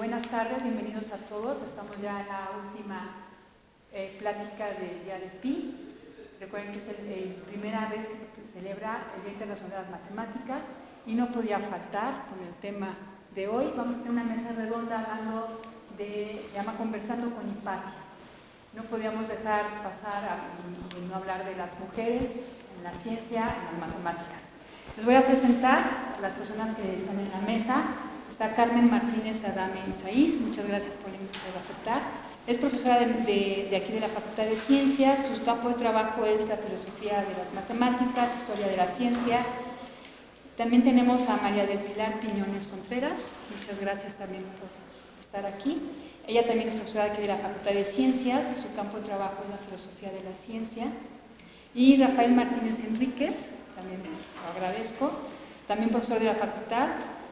Buenas tardes, bienvenidos a todos. Estamos ya en la última plática del Día del Pi. Recuerden que es la primera vez que se celebra el Día Internacional de las Matemáticas y no podía faltar con el tema de hoy. Vamos a tener una mesa redonda hablando se llama Conversando con Hipatia. No podíamos dejar pasar y no hablar de las mujeres en la ciencia, en las matemáticas. Les voy a presentar a las personas que están en la mesa. Está Carmen Martínez Adame Isaís, muchas gracias por aceptar. Es profesora de aquí de la Facultad de Ciencias. Su campo de trabajo es la filosofía de las matemáticas, historia de la ciencia. También tenemos a María del Pilar Piñones Contreras, muchas gracias también por estar aquí. Ella también es profesora aquí de la Facultad de Ciencias, su campo de trabajo es la filosofía de la ciencia. Y Rafael Martínez Enríquez, también lo agradezco, también profesor de la facultad.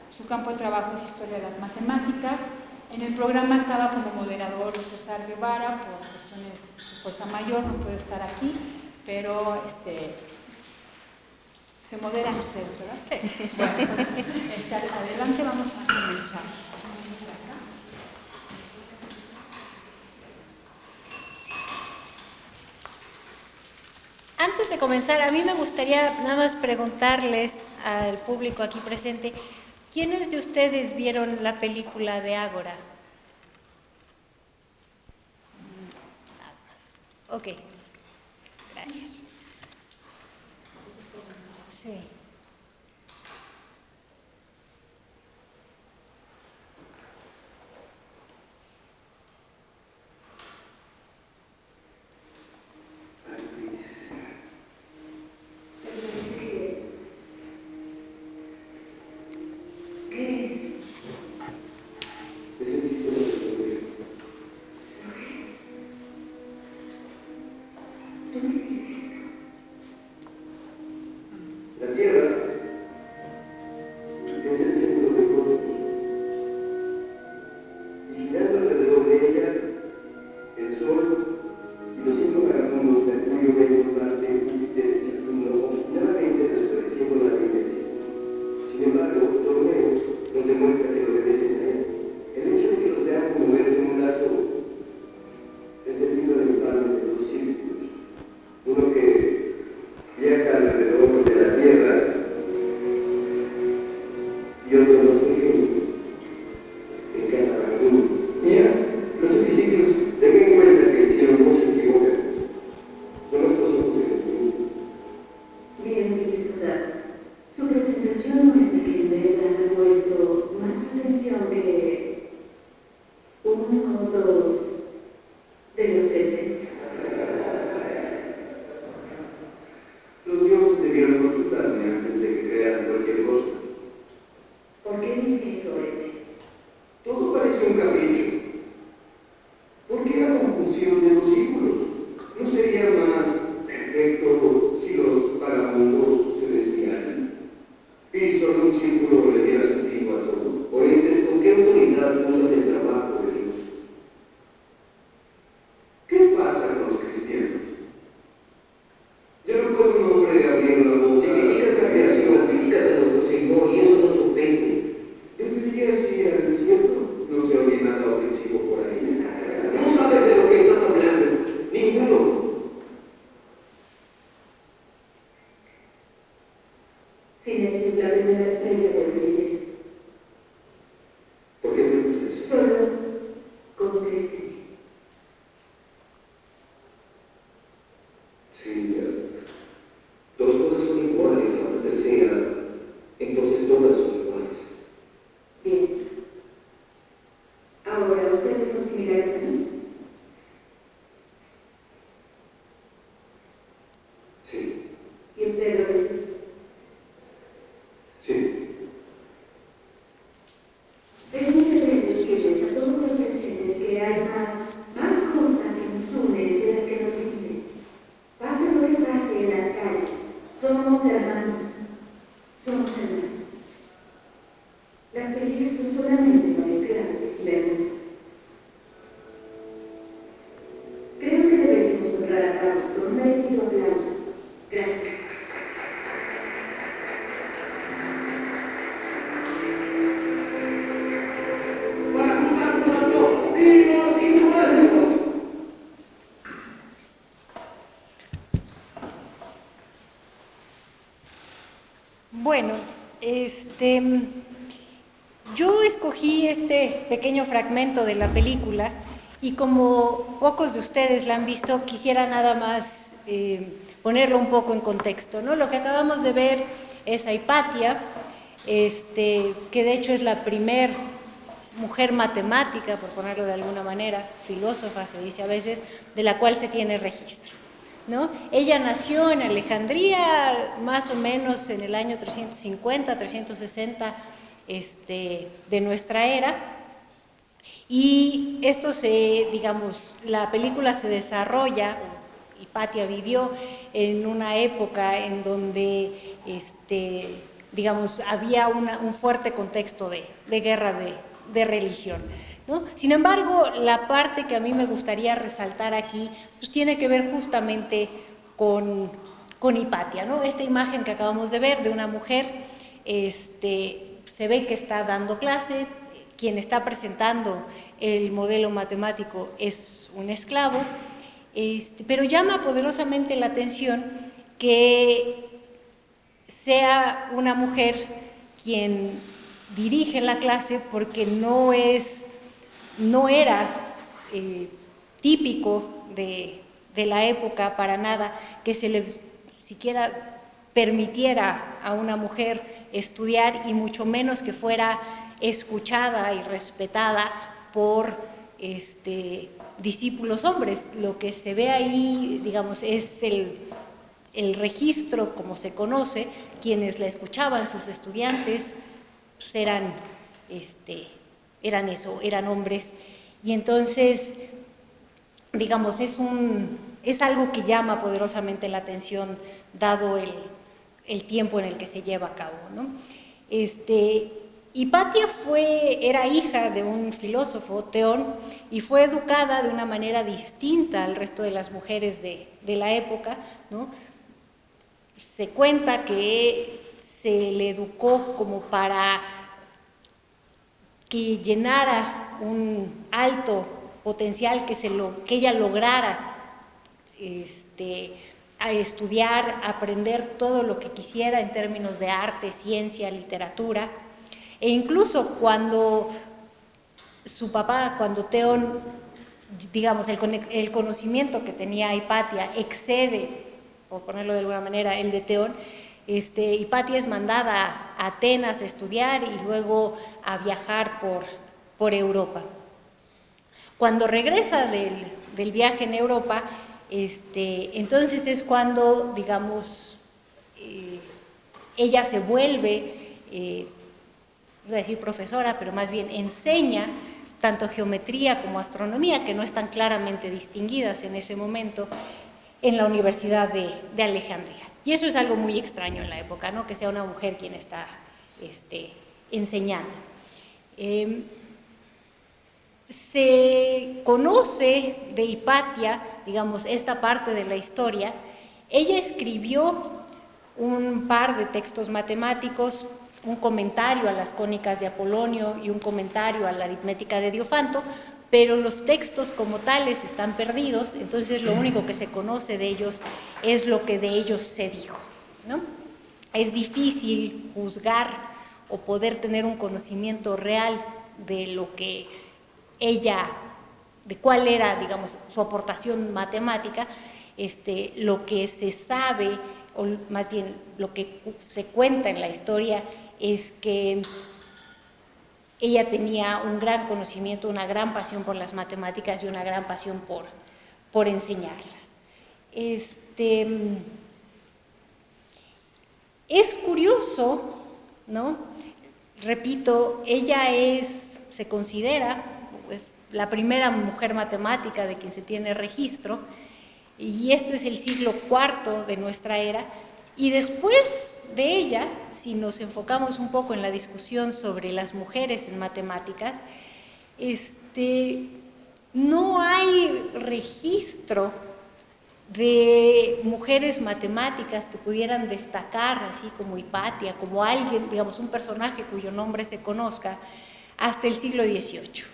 Su campo de trabajo es historia de las matemáticas. En el programa estaba como moderador César Guevara, por cuestiones de fuerza mayor, no puede estar aquí, pero se moderan ustedes, ¿verdad? Sí. Bueno, pues adelante, vamos a comenzar. Antes de comenzar, a mí me gustaría nada más preguntarles al público aquí presente, ¿quiénes de ustedes vieron la película de Ágora? Ok, gracias. Sí. Bueno, yo escogí este pequeño fragmento de la película y como pocos de ustedes la han visto, quisiera nada más ponerlo un poco en contexto, ¿no? Lo que acabamos de ver es a Hipatia, que de hecho es la primer mujer matemática, por ponerlo de alguna manera, filósofa se dice a veces, de la cual se tiene registro, ¿no? Ella nació en Alejandría más o menos en el año 350, 360 de nuestra era, y esto digamos, la película se desarrolla, Hipatia vivió en una época en donde, digamos, había un fuerte contexto de guerra de religión, ¿no? Sin embargo, la parte que a mí me gustaría resaltar aquí, pues tiene que ver justamente con Hipatia, ¿no? Esta imagen que acabamos de ver de una mujer, se ve que está dando clase, quien está presentando el modelo matemático es un esclavo, pero llama poderosamente la atención que sea una mujer quien dirige la clase, porque no era típico de la época para nada que se le siquiera permitiera a una mujer estudiar, y mucho menos que fuera escuchada y respetada por discípulos hombres. Lo que se ve ahí, digamos, es el registro, como se conoce, quienes la escuchaban, sus estudiantes, pues eran hombres, y entonces, digamos, es algo que llama poderosamente la atención, dado el tiempo en el que se lleva a cabo, ¿no? Hipatia era hija de un filósofo, Teón, y fue educada de una manera distinta al resto de las mujeres de la época, ¿no? Se cuenta que se le educó como para que llenara un alto potencial, que ella lograra a estudiar, aprender todo lo que quisiera en términos de arte, ciencia, literatura. E incluso cuando su papá, cuando Teón, digamos, el conocimiento que tenía Hipatia excede, por ponerlo de alguna manera, el de Teón, Hipatia es mandada a Atenas a estudiar y luego a viajar por Europa. Cuando regresa del viaje en Europa, entonces es cuando, digamos, ella se vuelve, iba a decir profesora, pero más bien enseña tanto geometría como astronomía, que no están claramente distinguidas en ese momento, en la Universidad de Alejandría. Y eso es algo muy extraño en la época, ¿no? Que sea una mujer quien está enseñando. Se conoce de Hipatia, digamos, esta parte de la historia. Ella escribió un par de textos matemáticos, un comentario a las cónicas de Apolonio y un comentario a la aritmética de Diofanto, pero los textos como tales están perdidos, entonces lo único que se conoce de ellos es lo que de ellos se dijo, ¿no? Es difícil juzgar o poder tener un conocimiento real de lo que ella, de cuál era, digamos, su aportación matemática. Lo que se sabe, o más bien lo que se cuenta en la historia, es que ella tenía un gran conocimiento, una gran pasión por las matemáticas y una gran pasión por enseñarlas. Es curioso, ¿no? Repito, ella se considera pues, la primera mujer matemática de quien se tiene registro, y esto es el siglo IV de nuestra era, y después de ella, si nos enfocamos un poco en la discusión sobre las mujeres en matemáticas, no hay registro de mujeres matemáticas que pudieran destacar, así como Hipatia, como alguien, digamos, un personaje cuyo nombre se conozca, hasta el siglo XVIII,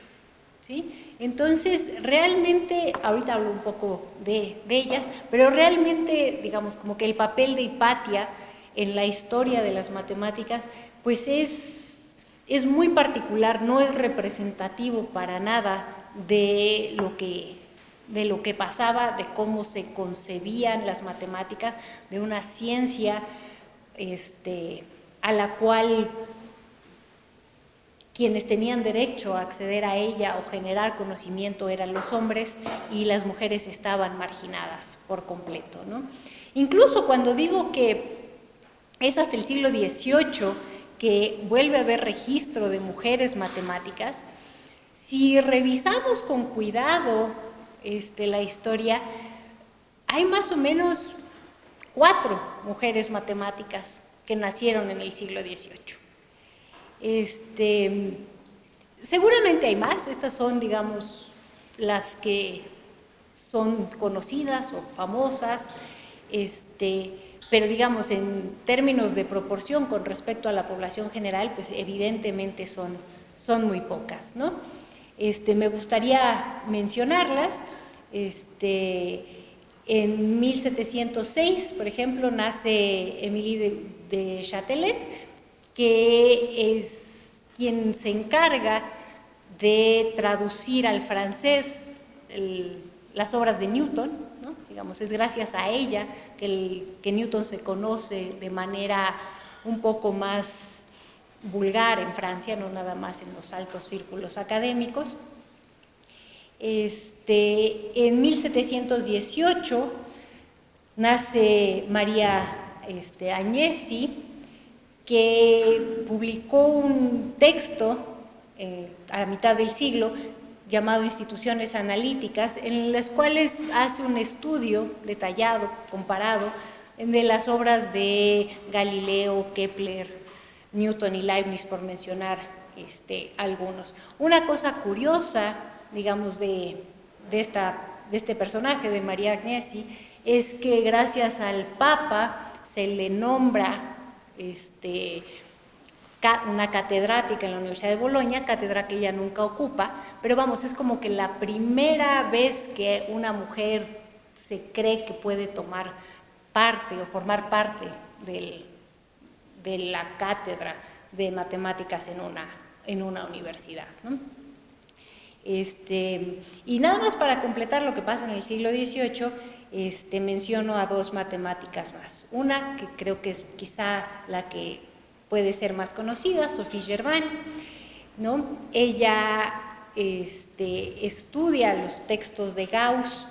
¿sí? Entonces, realmente, ahorita hablo un poco de ellas, pero realmente, digamos, como que el papel de Hipatia en la historia de las matemáticas, pues es muy particular, no es representativo para nada de lo que pasaba, de cómo se concebían las matemáticas, de una ciencia a la cual quienes tenían derecho a acceder a ella o generar conocimiento eran los hombres y las mujeres estaban marginadas por completo, ¿no? Incluso cuando digo que es hasta el siglo XVIII que vuelve a haber registro de mujeres matemáticas, si revisamos con cuidado la historia, hay más o menos 4 mujeres matemáticas que nacieron en el siglo XVIII. Seguramente hay más, estas son, digamos, las que son conocidas o famosas, pero digamos, en términos de proporción con respecto a la población general, pues evidentemente son muy pocas, ¿no? Me gustaría mencionarlas. En 1706, por ejemplo, nace Émilie de Châtelet, que es quien se encarga de traducir al francés las obras de Newton, ¿no? Digamos, es gracias a ella que Newton se conoce de manera un poco más vulgar en Francia, no nada más en los altos círculos académicos. En 1718 nace María Agnesi, que publicó un texto a la mitad del siglo llamado Instituciones Analíticas, en las cuales hace un estudio detallado, comparado, de las obras de Galileo, Kepler, Newton y Leibniz, por mencionar algunos. Una cosa curiosa, digamos, de este personaje, de María Agnesi, es que gracias al Papa se le nombra una catedrática en la Universidad de Bolonia, cátedra que ella nunca ocupa, pero vamos, es como que la primera vez que una mujer se cree que puede tomar parte o formar parte de la cátedra de matemáticas en una universidad, ¿no? Y nada más para completar lo que pasa en el siglo XVIII, menciono a 2 matemáticas más. Una que creo que es quizá la que puede ser más conocida, Sophie Germain, ¿no? Ella estudia los textos de Gauss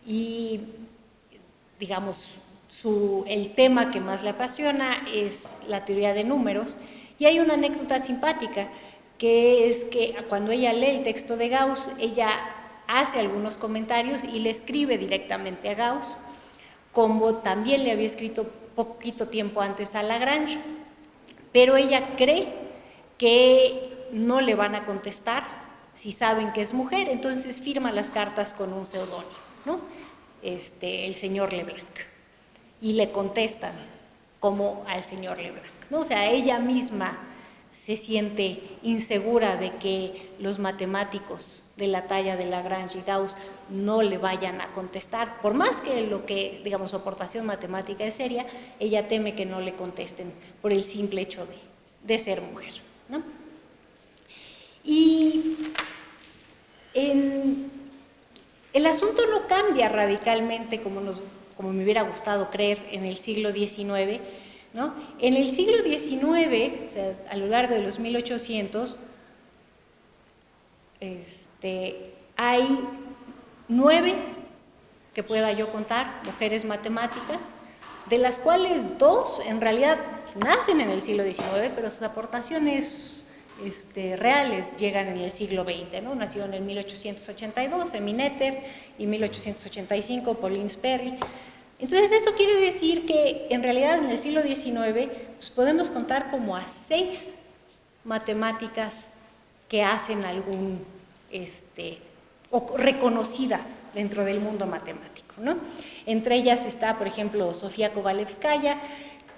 y, digamos, el tema que más le apasiona es la teoría de números, y hay una anécdota simpática, que es que cuando ella lee el texto de Gauss, ella hace algunos comentarios y le escribe directamente a Gauss, como también le había escrito poquito tiempo antes a Lagrange, pero ella cree que no le van a contestar si saben que es mujer, entonces firma las cartas con un seudónimo, ¿no? El señor Leblanc, y le contestan como al señor Leblanc, ¿no? O sea, ella misma se siente insegura de que los matemáticos de la talla de Lagrange y Gauss no le vayan a contestar, por más que lo que, digamos, su aportación matemática es seria, ella teme que no le contesten por el simple hecho de ser mujer, ¿no? Y el asunto no cambia radicalmente como me hubiera gustado creer en el siglo XIX, ¿no? En el siglo XIX, o sea, a lo largo de los 1800, hay 9 que pueda yo contar, mujeres matemáticas, de las cuales 2 en realidad nacen en el siglo XIX, pero sus aportaciones reales llegan en el siglo XX, ¿no? Nacieron en 1882 Emmy Noether y 1885 Pauline Sperry. Entonces eso quiere decir que en realidad en el siglo XIX pues podemos contar como a 6 matemáticas que hacen algún, o reconocidas dentro del mundo matemático, ¿no? Entre ellas está, por ejemplo, Sofía Kovalevskaya,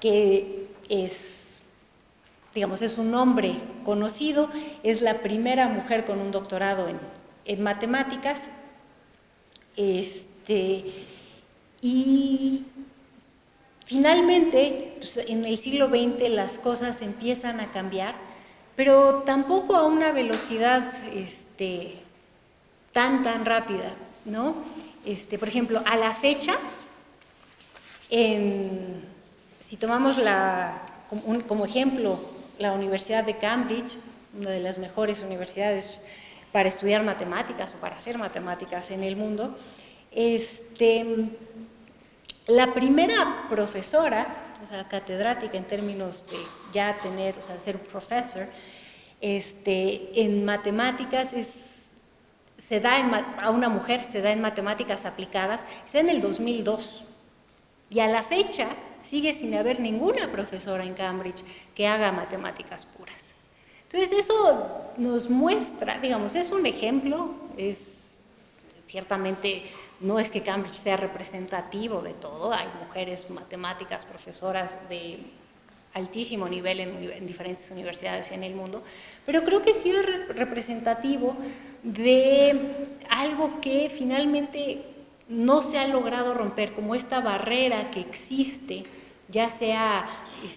que es, digamos, es un nombre conocido, es la primera mujer con un doctorado en matemáticas, y Finalmente, pues, en el siglo XX las cosas empiezan a cambiar, pero tampoco a una velocidad tan rápida, ¿no? Por ejemplo, a la fecha, si tomamos como ejemplo la Universidad de Cambridge, una de las mejores universidades para estudiar matemáticas o para hacer matemáticas en el mundo, la primera profesora, o sea, catedrática en términos de ya tener, o sea, de ser un profesor, en matemáticas a una mujer se da en matemáticas aplicadas, se da en el 2002. Y a la fecha sigue sin haber ninguna profesora en Cambridge que haga matemáticas puras. Entonces eso nos muestra, digamos, es un ejemplo, ciertamente no es que Cambridge sea representativo de todo, hay mujeres matemáticas, profesoras de altísimo nivel en diferentes universidades en el mundo, pero creo que sí es representativo de algo que finalmente no se ha logrado romper, como esta barrera que existe, ya sea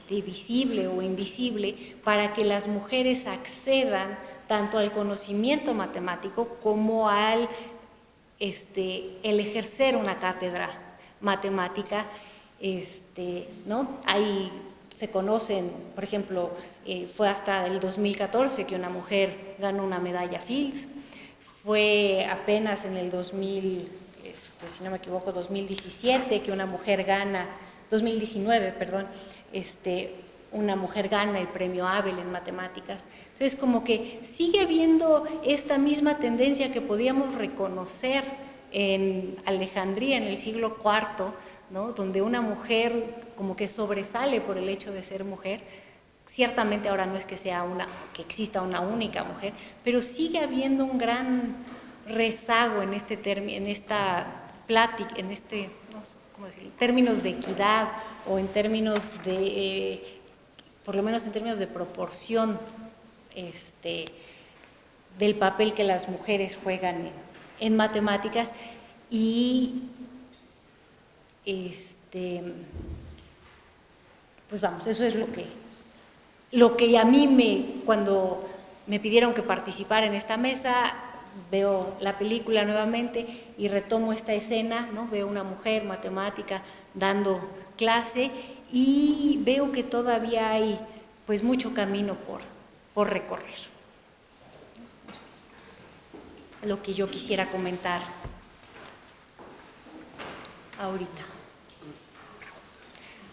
visible o invisible, para que las mujeres accedan tanto al conocimiento matemático como al el ejercer una cátedra matemática, ¿no? Ahí se conocen, por ejemplo, fue hasta el 2014 que una mujer ganó una medalla Fields, fue apenas en el 2000, si no me equivoco, 2017 que una mujer gana, 2019, perdón, una mujer gana el premio Abel en matemáticas. Entonces, como que sigue habiendo esta misma tendencia que podíamos reconocer en Alejandría en el siglo IV, ¿no? Donde una mujer como que sobresale por el hecho de ser mujer. Ciertamente ahora no es que que exista una única mujer, pero sigue habiendo un gran rezago en esta plática, no sé cómo decirlo, en términos de equidad o en términos de, por lo menos en términos de proporción, del papel que las mujeres juegan en matemáticas y pues vamos, eso es lo que a mí cuando me pidieron que participara en esta mesa, veo la película nuevamente y retomo esta escena, ¿no? Veo una mujer matemática dando clase y veo que todavía hay pues mucho camino por recorrer. Lo que yo quisiera comentar ahorita.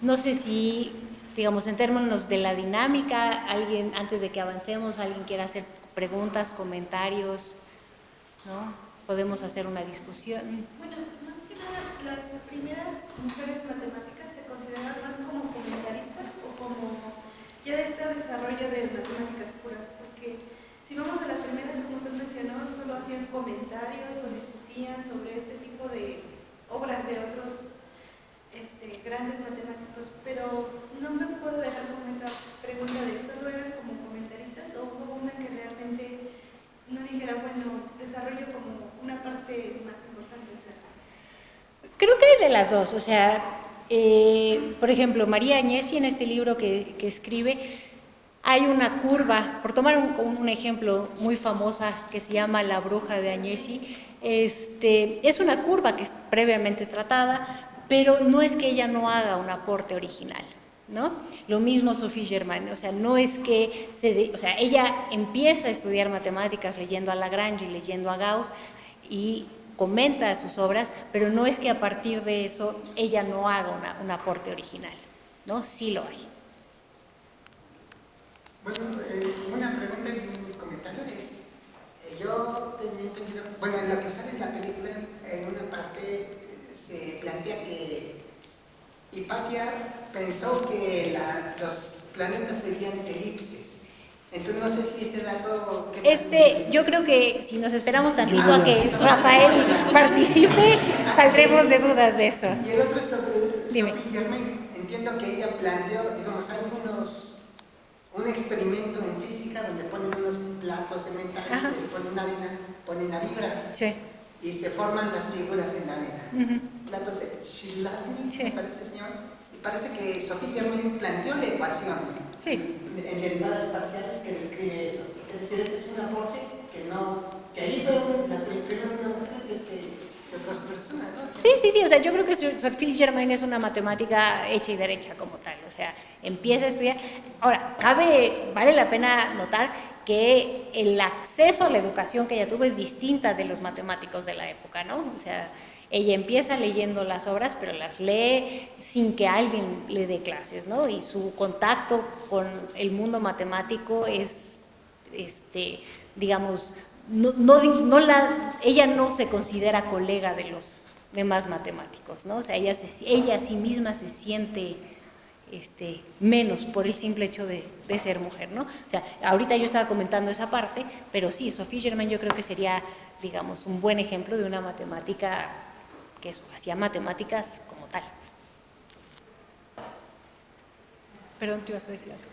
No sé si, digamos, en términos de la dinámica, alguien, antes de que avancemos, alguien quiera hacer preguntas, comentarios, ¿no? Podemos hacer una discusión. Bueno, más que nada, las primeras mujeres matemáticas se consideran más como comentaristas o como ya de este desarrollo de matemáticas puras, porque si vamos a las primeras, como usted mencionó, solo hacían comentarios o discutían sobre este tipo de obras de otros grandes matemáticos, pero no me puedo dejar con esa pregunta de ¿solo eran como comentaristas o hubo una que realmente no dijera, bueno, desarrollo como una parte más importante? O sea, creo que hay de las dos, o sea, por ejemplo, María Agnesi en este libro que escribe, hay una curva, por tomar un ejemplo muy famosa que se llama La bruja de Agnesi, es una curva que es previamente tratada, pero no es que ella no haga un aporte original, ¿no? Lo mismo Sophie Germain, o sea, no es que ella empieza a estudiar matemáticas leyendo a Lagrange y leyendo a Gauss y comenta sus obras, pero no es que a partir de eso ella no haga un aporte original, ¿no? Sí lo hay. Bueno, una pregunta y un comentario es, yo tenía entendido, bueno, en lo que sale en la película, en una parte se plantea que Hipatia pensó que los planetas serían elipses. Entonces no sé si ese dato... Yo creo que si nos esperamos tantito a que Rafael participe, saldremos de dudas de esto. Y el otro es sobre Sophie Germain. Entiendo que ella planteó, digamos, hay un experimento en física donde ponen unos platos de metal, les ponen arena, ponen a vibrar. Sí. Y se forman las figuras en la arena. Platos de Shilani, me parece, se llaman. parece que Sophie Germain planteó la ecuación en derivadas parciales que describe eso. Es decir, ese es un aporte que ahí fue la primera mujer de otras personas, ¿no? Sí, o sea, yo creo que Sophie Germain es una matemática hecha y derecha como tal, o sea, empieza a estudiar. Ahora, vale la pena notar que el acceso a la educación que ella tuvo es distinta de los matemáticos de la época, ¿no? O sea, ella empieza leyendo las obras, pero las lee sin que alguien le dé clases, ¿no? Y su contacto con el mundo matemático es, digamos, ella no se considera colega de los demás matemáticos, ¿no? O sea, ella a sí misma se siente menos por el simple hecho de ser mujer, ¿no? O sea, ahorita yo estaba comentando esa parte, pero sí, Sophie Germain yo creo que sería, digamos, un buen ejemplo de una matemática que hacía matemáticas como tal. Perdón, te ibas a decir algo.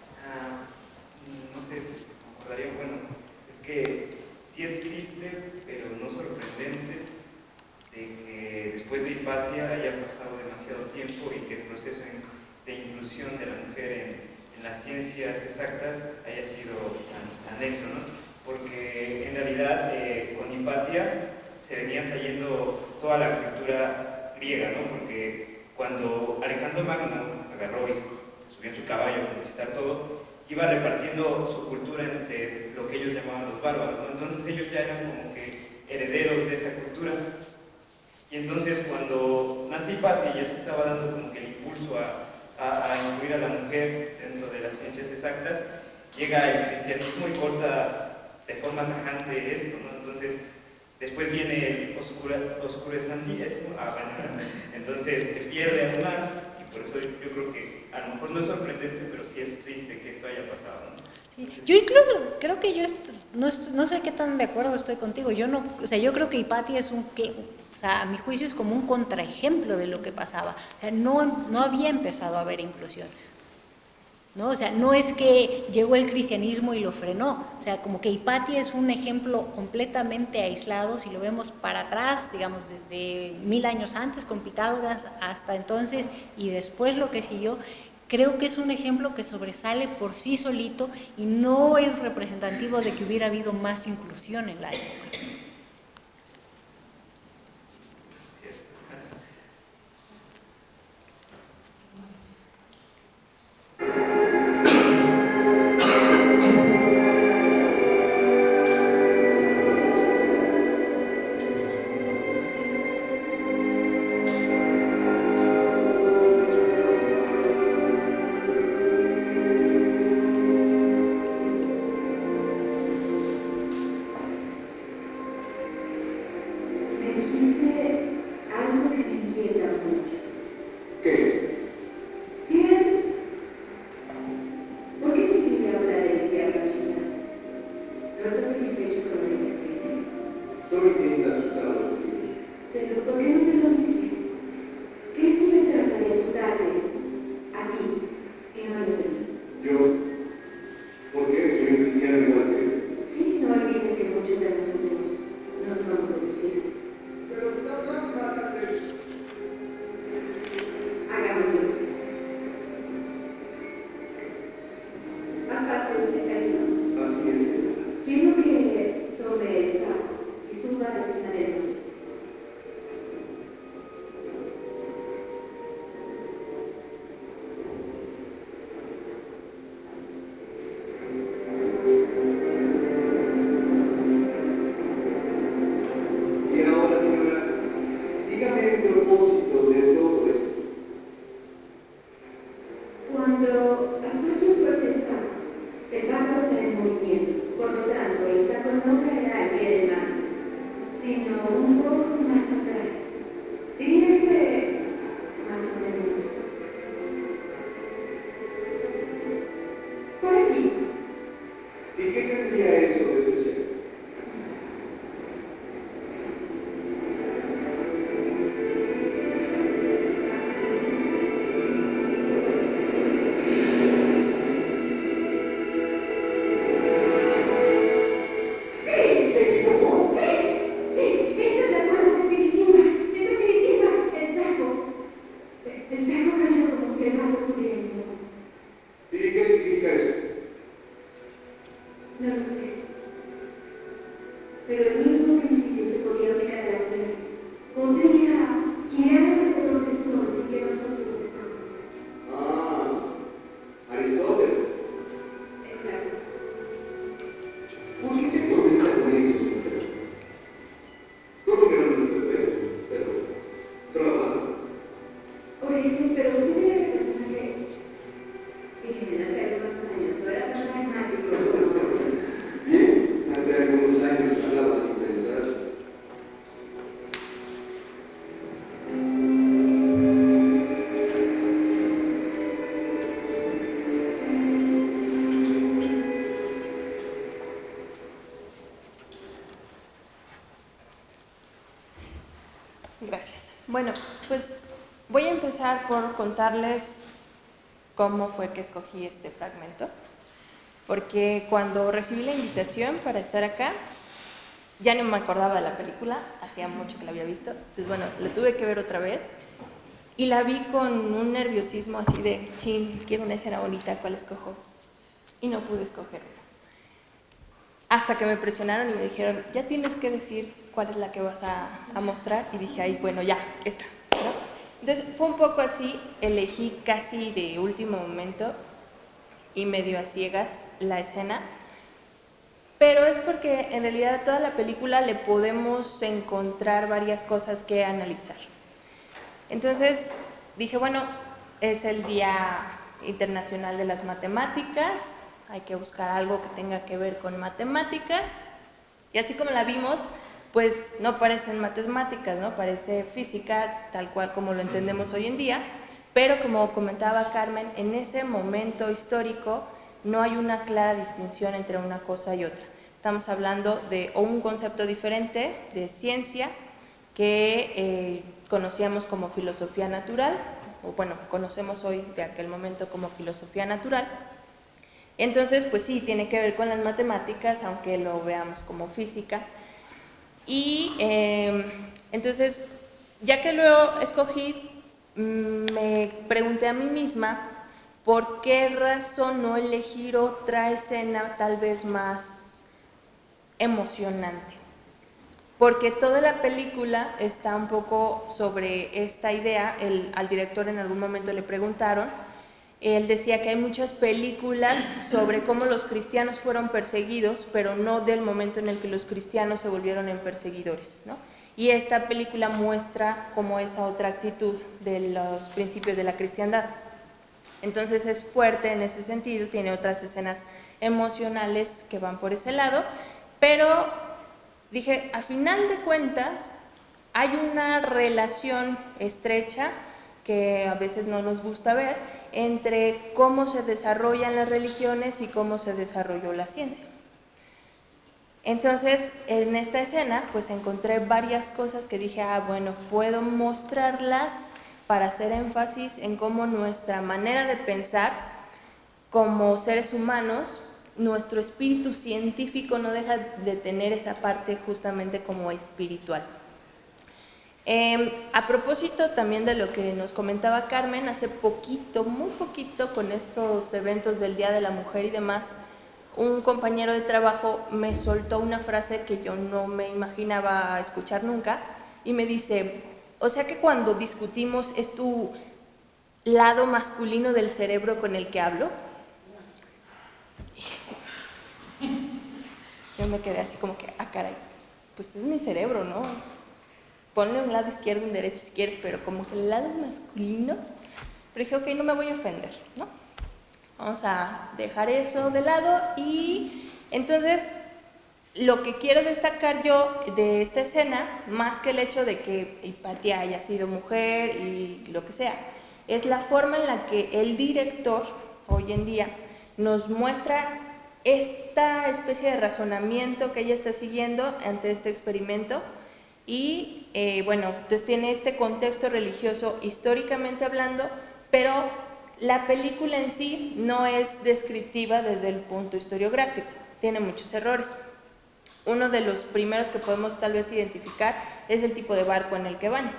No sé si concordaría, bueno, es que sí es triste, pero no sorprendente, de que después de Hipatia haya pasado demasiado tiempo y que el proceso de inclusión de la mujer en las ciencias exactas haya sido tan lento, ¿no? Porque en realidad con Hipatia se venían trayendo toda la cultura griega, ¿no? Porque cuando Alejandro Magno agarró y se subió en su caballo a conquistar todo, iba repartiendo su cultura entre lo que ellos llamaban los bárbaros, ¿no? Entonces ellos ya eran como que herederos de esa cultura. Y entonces cuando nace Hipatia ya se estaba dando como que el impulso a incluir a la mujer dentro de las ciencias exactas, llega el cristianismo y corta de forma tajante esto, ¿no? Entonces después viene el oscurecentismo, entonces se pierde aún más, y por eso yo creo que a lo mejor no es sorprendente, pero sí es triste que esto haya pasado, ¿no? Sí. Yo incluso creo que no sé qué tan de acuerdo estoy contigo. O sea, yo creo que Hipatia o sea, a mi juicio es como un contraejemplo de lo que pasaba. O sea, no había empezado a haber inclusión, ¿no? O sea, no es que llegó el cristianismo y lo frenó. O sea, como que Hipatia es un ejemplo completamente aislado, si lo vemos para atrás, digamos, desde 1000 años antes con Pitágoras hasta entonces y después lo que siguió. Creo que es un ejemplo que sobresale por sí solito y no es representativo de que hubiera habido más inclusión en la época. Quiero que tome esta y suba a Gracias. Bueno, pues voy a empezar por contarles cómo fue que escogí este fragmento, porque cuando recibí la invitación para estar acá, ya no me acordaba de la película, hacía mucho que la había visto, entonces bueno, la tuve que ver otra vez y la vi con un nerviosismo así de, chin, quiero una escena bonita, ¿cuál escojo? Y no pude escoger una. Hasta que me presionaron y me dijeron, ya tienes que decir cuál es la que vas a mostrar, y dije, ay, bueno, ya, esta, ¿no? Entonces fue un poco así, elegí casi de último momento y medio a ciegas la escena, pero es porque en realidad a toda la película le podemos encontrar varias cosas que analizar. Entonces dije, bueno, es el Día Internacional de las Matemáticas, hay que buscar algo que tenga que ver con matemáticas, y así como la vimos, pues no parecen matemáticas, ¿no? Parece física tal cual como lo entendemos hoy en día, pero como comentaba Carmen, en ese momento histórico no hay una clara distinción entre una cosa y otra. Estamos hablando de un concepto diferente de ciencia que conocíamos como filosofía natural, o bueno, conocemos hoy de aquel momento como filosofía natural. Entonces, pues sí, tiene que ver con las matemáticas, aunque lo veamos como física. Y entonces, ya que lo escogí, me pregunté a mí misma por qué razón no elegir otra escena tal vez más emocionante. Porque toda la película está un poco sobre esta idea. Al director en algún momento le preguntaron, él decía que hay muchas películas sobre cómo los cristianos fueron perseguidos, pero no del momento en el que los cristianos se volvieron en perseguidores, ¿no? Y esta película muestra como esa otra actitud de los principios de la cristiandad. Entonces es fuerte en ese sentido, tiene otras escenas emocionales que van por ese lado, pero dije, a final de cuentas, hay una relación estrecha que a veces no nos gusta ver entre cómo se desarrollan las religiones y cómo se desarrolló la ciencia. Entonces, en esta escena, pues encontré varias cosas que dije, bueno, puedo mostrarlas para hacer énfasis en cómo nuestra manera de pensar como seres humanos, nuestro espíritu científico no deja de tener esa parte justamente como espiritual. A propósito también de lo que nos comentaba Carmen, hace poquito, muy poquito, con estos eventos del Día de la Mujer y demás, un compañero de trabajo me soltó una frase que yo no me imaginaba escuchar nunca, y me dice, o sea que cuando discutimos es tu lado masculino del cerebro con el que hablo. Yo me quedé así como que, caray, pues es mi cerebro, ¿no? Ponle un lado izquierdo, un derecho si quieres, pero como que el lado masculino. Pero dije, ok, no me voy a ofender, ¿no? Vamos a dejar eso de lado. Y entonces, lo que quiero destacar yo de esta escena, más que el hecho de que Hipatia haya sido mujer y lo que sea, es la forma en la que el director, hoy en día, nos muestra esta especie de razonamiento que ella está siguiendo ante este experimento. Y bueno, entonces tiene este contexto religioso históricamente hablando, pero la película en sí no es descriptiva desde el punto historiográfico, tiene muchos errores. Uno de los primeros que podemos tal vez identificar es el tipo de barco en el que van.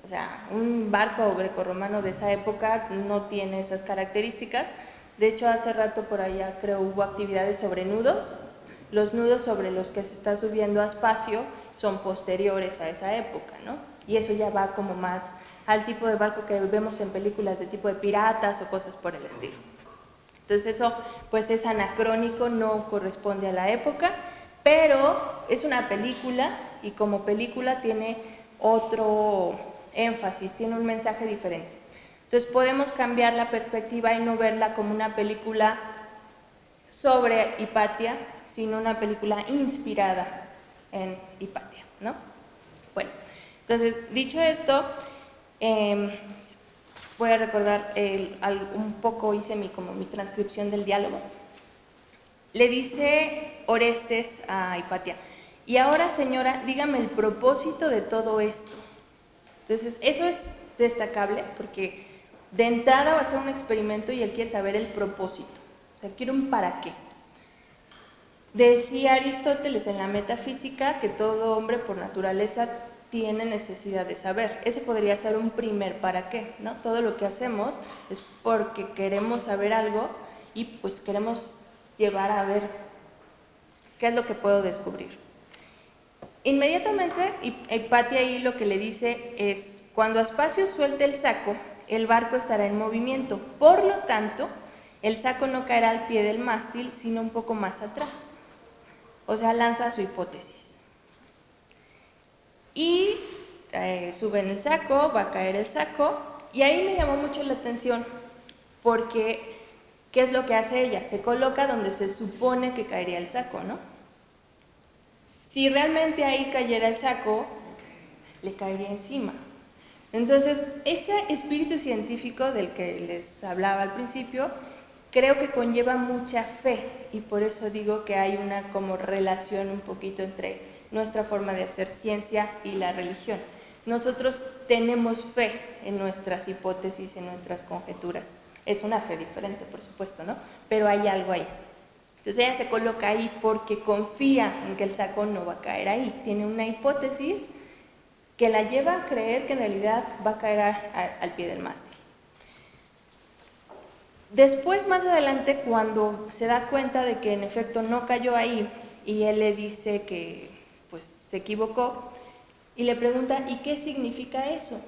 O sea, un barco grecorromano de esa época no tiene esas características. De hecho, hace rato por allá creo hubo actividades sobre nudos. Los nudos sobre los que se está subiendo a Aspasia son posteriores a esa época, ¿no? Y eso ya va como más al tipo de barco que vemos en películas de tipo de piratas o cosas por el estilo. Entonces eso pues es anacrónico, no corresponde a la época, pero es una película y como película tiene otro énfasis, tiene un mensaje diferente. Entonces podemos cambiar la perspectiva y no verla como una película sobre Hipatia, sino una película inspirada en Hipatia, ¿no? Bueno, entonces, dicho esto, voy a recordar, un poco hice mi transcripción del diálogo. Le dice Orestes a Hipatia, Y ahora, señora, dígame el propósito de todo esto. Entonces, eso es destacable porque de entrada va a ser un experimento y él quiere saber el propósito. O sea, quiere un para qué. Decía Aristóteles en la Metafísica que todo hombre por naturaleza tiene necesidad de saber. Ese podría ser un primer para qué, ¿no? Todo lo que hacemos es porque queremos saber algo y pues queremos llevar a ver qué es lo que puedo descubrir. Inmediatamente, Hipatia ahí lo que le dice es, cuando Aspasia suelte el saco, el barco estará en movimiento. Por lo tanto, el saco no caerá al pie del mástil, sino un poco más atrás. O sea, lanza su hipótesis. Y suben el saco, va a caer el saco, y ahí me llamó mucho la atención, porque ¿qué es lo que hace ella? Se coloca donde se supone que caería el saco, ¿no? Si realmente ahí cayera el saco, le caería encima. Entonces, ese espíritu científico del que les hablaba al principio, creo que conlleva mucha fe, y por eso digo que hay una como relación un poquito entre nuestra forma de hacer ciencia y la religión. Nosotros tenemos fe en nuestras hipótesis, en nuestras conjeturas. Es una fe diferente, por supuesto, ¿no? Pero hay algo ahí. Entonces ella se coloca ahí porque confía en que el saco no va a caer ahí. Tiene una hipótesis que la lleva a creer que en realidad va a caer al pie del mástil. Después, más adelante, cuando se da cuenta de que en efecto no cayó ahí y él le dice que pues se equivocó y le pregunta, ¿y qué significa eso?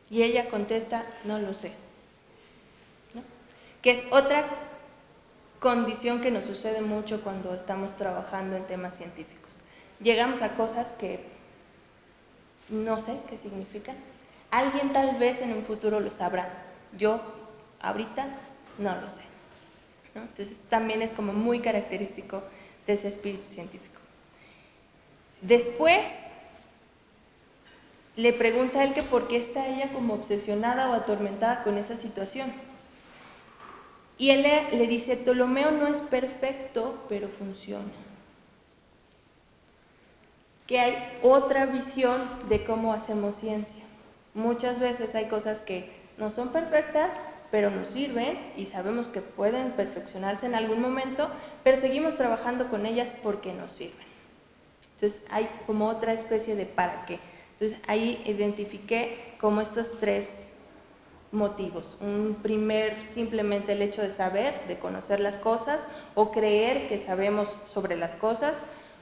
Y ella contesta, no lo sé, ¿no? Que es otra condición que nos sucede mucho cuando estamos trabajando en temas científicos. Llegamos a cosas que no sé qué significan. Alguien tal vez en un futuro lo sabrá. Yo ahorita no lo sé, ¿no? Entonces también es como muy característico de ese espíritu científico. Después le pregunta a él que por qué está ella como obsesionada o atormentada con esa situación. Y él le dice, Ptolomeo no es perfecto, pero funciona. Que hay otra visión de cómo hacemos ciencia. Muchas veces hay cosas que no son perfectas, pero nos sirven y sabemos que pueden perfeccionarse en algún momento, pero seguimos trabajando con ellas porque nos sirven. Entonces hay como otra especie de para qué. Entonces ahí identifiqué como estos tres motivos. Un primer, simplemente el hecho de saber, de conocer las cosas o creer que sabemos sobre las cosas.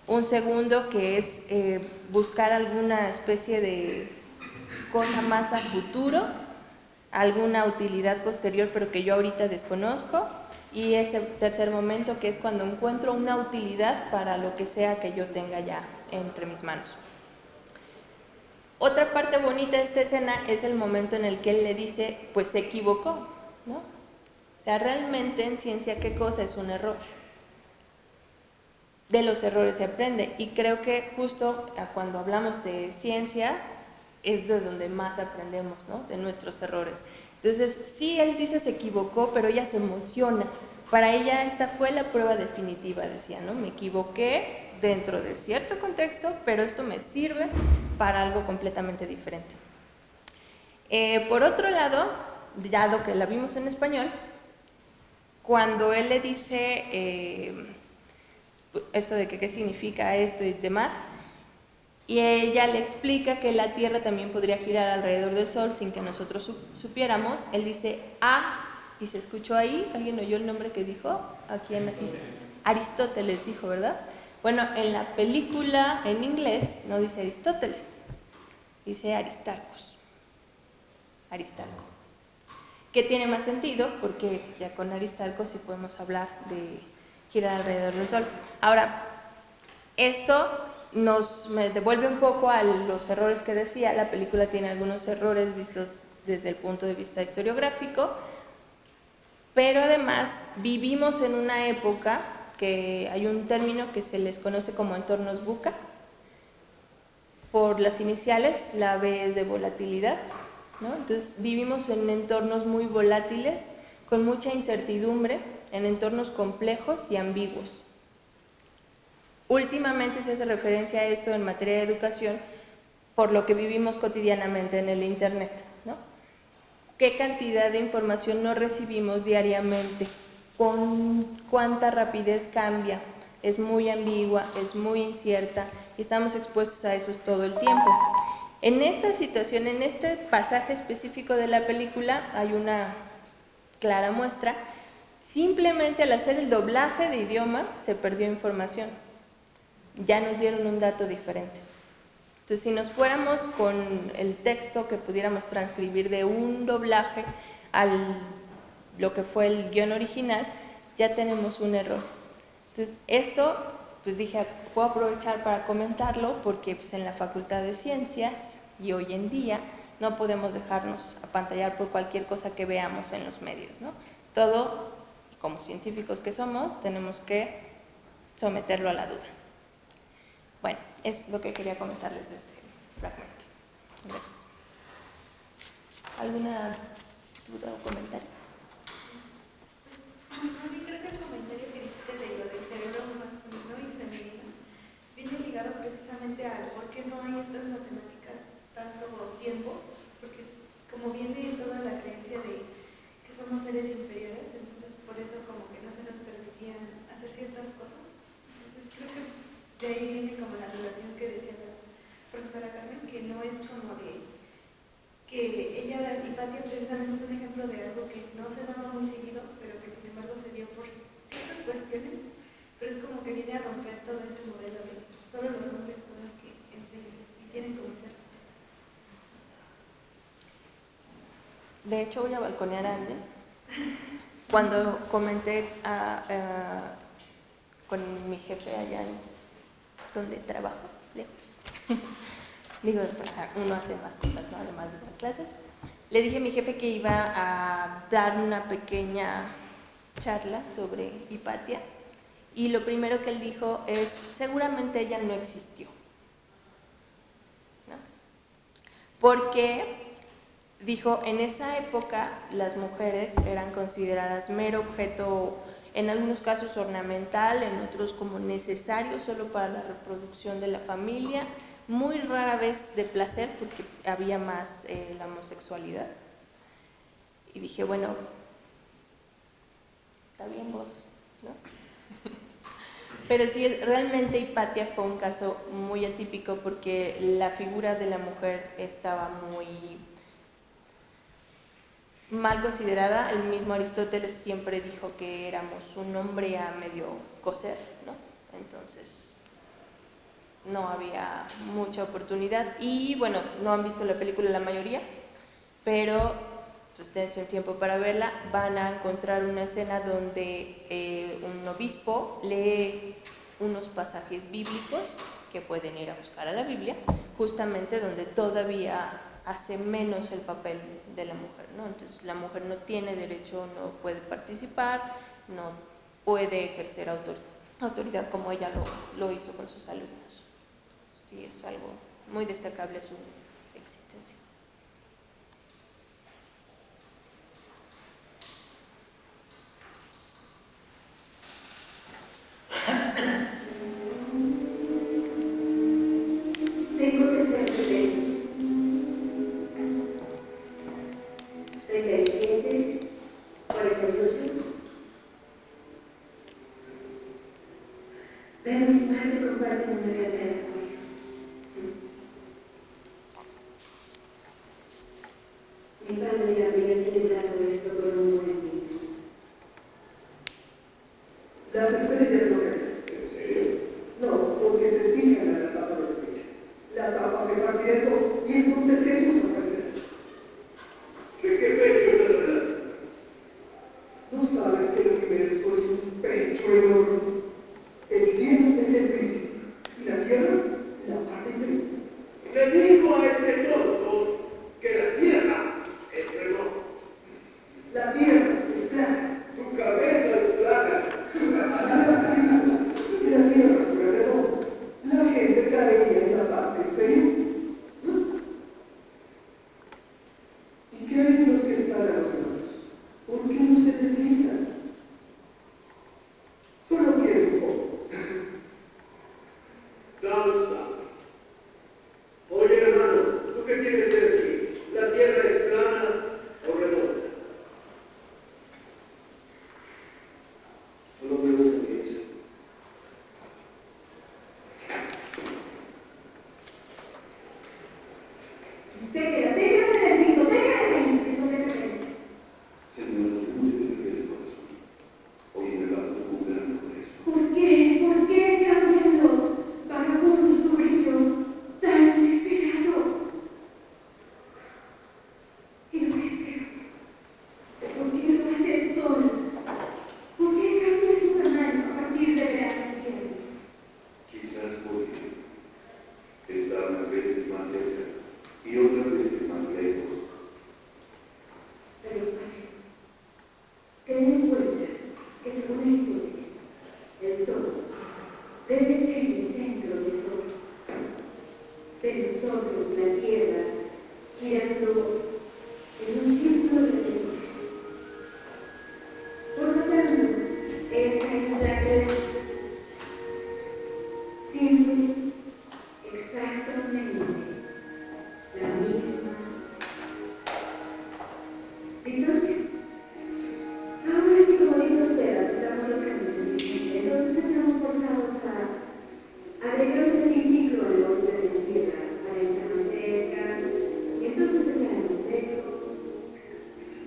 Un segundo que es buscar alguna especie de cosa más a futuro, alguna utilidad posterior pero que yo ahorita desconozco. Y ese tercer momento que es cuando encuentro una utilidad para lo que sea que yo tenga ya entre mis manos. Otra parte bonita de esta escena es el momento en el que él le dice, pues se equivocó, ¿no? O sea, realmente en ciencia, ¿qué cosa es un error? De los errores se aprende, y creo que justo cuando hablamos de ciencia es de donde más aprendemos, ¿no? De nuestros errores. Entonces, sí, él dice se equivocó, pero ella se emociona. Para ella esta fue la prueba definitiva, decía, ¿no? Me equivoqué dentro de cierto contexto, pero esto me sirve para algo completamente diferente. Por otro lado, dado que la vimos en español, cuando él le dice esto de que qué significa esto y demás, y ella le explica que la Tierra también podría girar alrededor del Sol sin que nosotros supiéramos, él dice, y se escuchó ahí, ¿alguien oyó el nombre que dijo? ¿A quién? Aristóteles dijo, ¿verdad? Bueno, en la película en inglés no dice Aristóteles, dice Aristarcos. Aristarco. Que tiene más sentido porque ya con Aristarco sí podemos hablar de girar alrededor del Sol. Ahora, esto me devuelve un poco a los errores que decía. La película tiene algunos errores vistos desde el punto de vista historiográfico, pero además vivimos en una época que hay un término que se les conoce como entornos VUCA, por las iniciales, la V es de volatilidad, ¿no? Entonces vivimos en entornos muy volátiles, con mucha incertidumbre, en entornos complejos y ambiguos. últimamente se hace referencia a esto en materia de educación por lo que vivimos cotidianamente en el Internet, ¿no? ¿Qué cantidad de información no recibimos diariamente? ¿Con cuánta rapidez cambia? Es muy ambigua, es muy incierta y estamos expuestos a eso todo el tiempo. En esta situación, en este pasaje específico de la película, hay una clara muestra. Simplemente al hacer el doblaje de idioma se perdió información. Ya nos dieron un dato diferente. Entonces, si nos fuéramos con el texto que pudiéramos transcribir de un doblaje a lo que fue el guión original, ya tenemos un error. Entonces, esto, pues dije, puedo aprovechar para comentarlo porque pues, en la Facultad de Ciencias y hoy en día no podemos dejarnos apantallar por cualquier cosa que veamos en los medios, ¿no? Todo, como científicos que somos, tenemos que someterlo a la duda. Bueno, es lo que quería comentarles de este fragmento. Gracias. ¿Alguna duda o comentario? Sí, creo que el comentario que hiciste de lo del cerebro masculino y femenino viene ligado precisamente al por qué no hay estas matemáticas tanto tiempo, porque como viene toda la creencia de que somos seres inferiores, entonces por eso como que no se nos permitían hacer ciertas cosas. Entonces creo que de ahí viene como la relación que decía la profesora Carmen, que no es como de que ella, Hipatia, precisamente es un ejemplo de algo que no se daba muy seguido, pero que sin embargo se dio por ciertas cuestiones, pero es como que viene a romper todo ese modelo de solo los hombres son los que enseñan y tienen como ese respeto. De hecho, voy a balconear a Anden. Cuando comenté con mi jefe allá donde trabajo, lejos, digo, uno hace más cosas, ¿no? Además de dar clases, le dije a mi jefe que iba a dar una pequeña charla sobre Hipatia y lo primero que él dijo es, seguramente ella no existió, ¿no? Porque dijo, en esa época las mujeres eran consideradas mero objeto, en algunos casos ornamental, en otros como necesario solo para la reproducción de la familia, muy rara vez de placer porque había más la homosexualidad. Y dije, bueno, está bien vos, ¿no? Pero sí, realmente Hipatia fue un caso muy atípico porque la figura de la mujer estaba muy mal considerada. El mismo Aristóteles siempre dijo que éramos un hombre a medio coser, ¿no? Entonces no había mucha oportunidad y bueno, no han visto la película la mayoría, pero pues dense un tiempo para verla. Van a encontrar una escena donde un obispo lee unos pasajes bíblicos que pueden ir a buscar a la Biblia, justamente donde todavía hace menos el papel de la mujer, ¿no? Entonces la mujer no tiene derecho, no puede participar, no puede ejercer autoridad como ella lo hizo con sus alumnos. Sí, es algo muy destacable su existencia. Tengo 37, 48. Pero mi padre comparte una realidad conmigo. del sol, la tierra, girando en un círculo de luz. Por lo tanto, esta es la que siempre exactamente la misma. Entonces, ahora que como dice usted, adoptamos los cambios, entonces estamos forzados a agregar un ciclo de golpe de tierra para esta y entonces quedamos secos.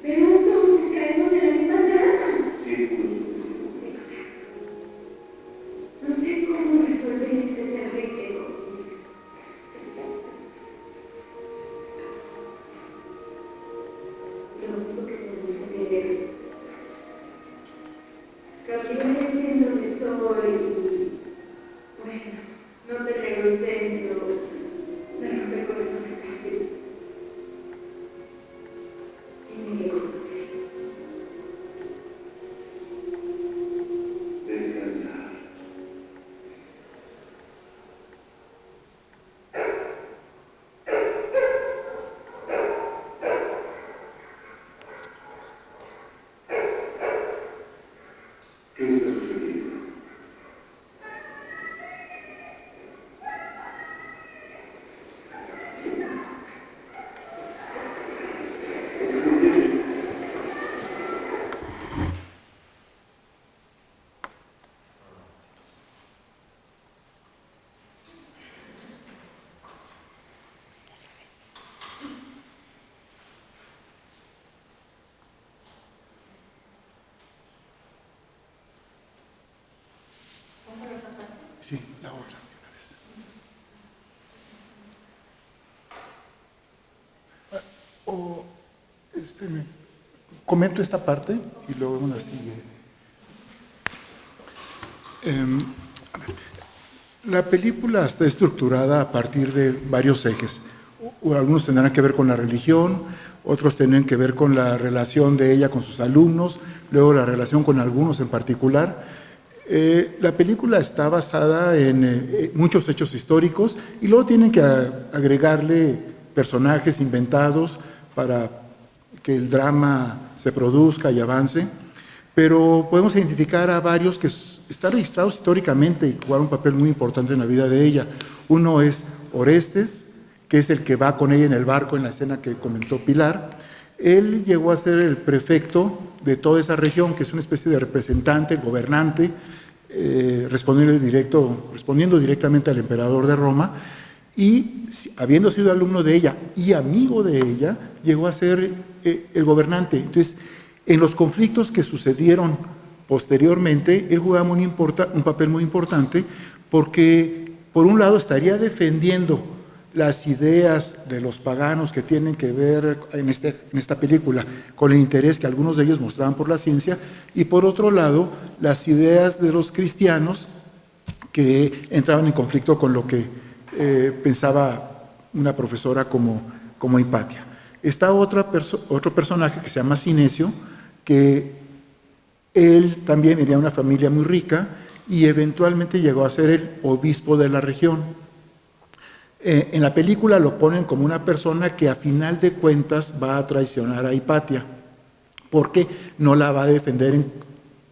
Pero entonces caemos en la misma trama. No sé cómo resolver este terrible conflicto. Lo único que tenemos que hacer es caminar en donde estoy y, bueno, no te traigo un centro, me rompe con eso me casi. Y me llevo. Descansar. ¿Qué está sucediendo? Sí, la otra. Espérame. Comento esta parte y luego una sigue. A ver, la película está estructurada a partir de varios ejes. Algunos tendrán que ver con la religión, otros tendrán que ver con la relación de ella con sus alumnos, luego la relación con algunos en particular. La película está basada en muchos hechos históricos y luego tienen que agregarle personajes inventados para que el drama se produzca y avance, pero podemos identificar a varios que están registrados históricamente y jugaron un papel muy importante en la vida de ella. Uno es Orestes, que es el que va con ella en el barco en la escena que comentó Pilar. Él llegó a ser el prefecto de toda esa región, que es una especie de representante, gobernante, respondiendo directamente al emperador de Roma, y habiendo sido alumno de ella y amigo de ella, llegó a ser el gobernante. Entonces, en los conflictos que sucedieron posteriormente, él jugaba un papel muy importante porque, por un lado, estaría defendiendo las ideas de los paganos que tienen que ver en esta película con el interés que algunos de ellos mostraban por la ciencia, y por otro lado, las ideas de los cristianos que entraban en conflicto con lo que pensaba una profesora como Hipatia. Está otro personaje que se llama Sinesio, que él también venía de una familia muy rica y eventualmente llegó a ser el obispo de la región. En la película lo ponen como una persona que a final de cuentas va a traicionar a Hipatia, porque no la va a defender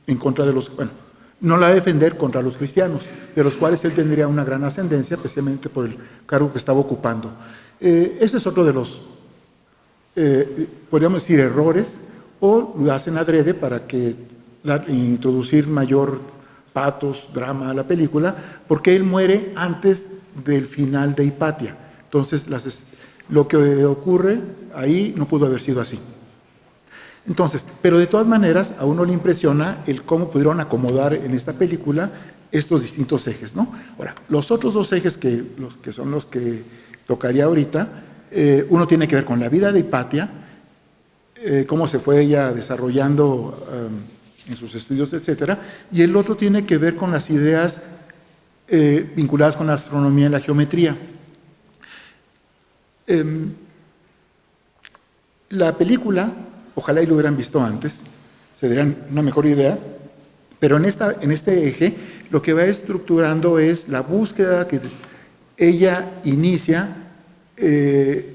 en contra de los... Bueno, no la va a defender contra los cristianos, de los cuales él tendría una gran ascendencia, especialmente por el cargo que estaba ocupando. Este es otro de los, podríamos decir, errores, o lo hacen adrede para introducir mayor patos, drama a la película, porque él muere antes del final de Hipatia. Entonces, lo que ocurre ahí no pudo haber sido así. Entonces, pero de todas maneras, a uno le impresiona el cómo pudieron acomodar en esta película estos distintos ejes, ¿no? Ahora, los otros dos ejes que son los que tocaría ahorita, uno tiene que ver con la vida de Hipatia, cómo se fue ella desarrollando en sus estudios, etcétera, y el otro tiene que ver con las ideas vinculadas con la astronomía y la geometría. La película, ojalá y lo hubieran visto antes, se darían una mejor idea, pero en este eje lo que va estructurando es la búsqueda ella inicia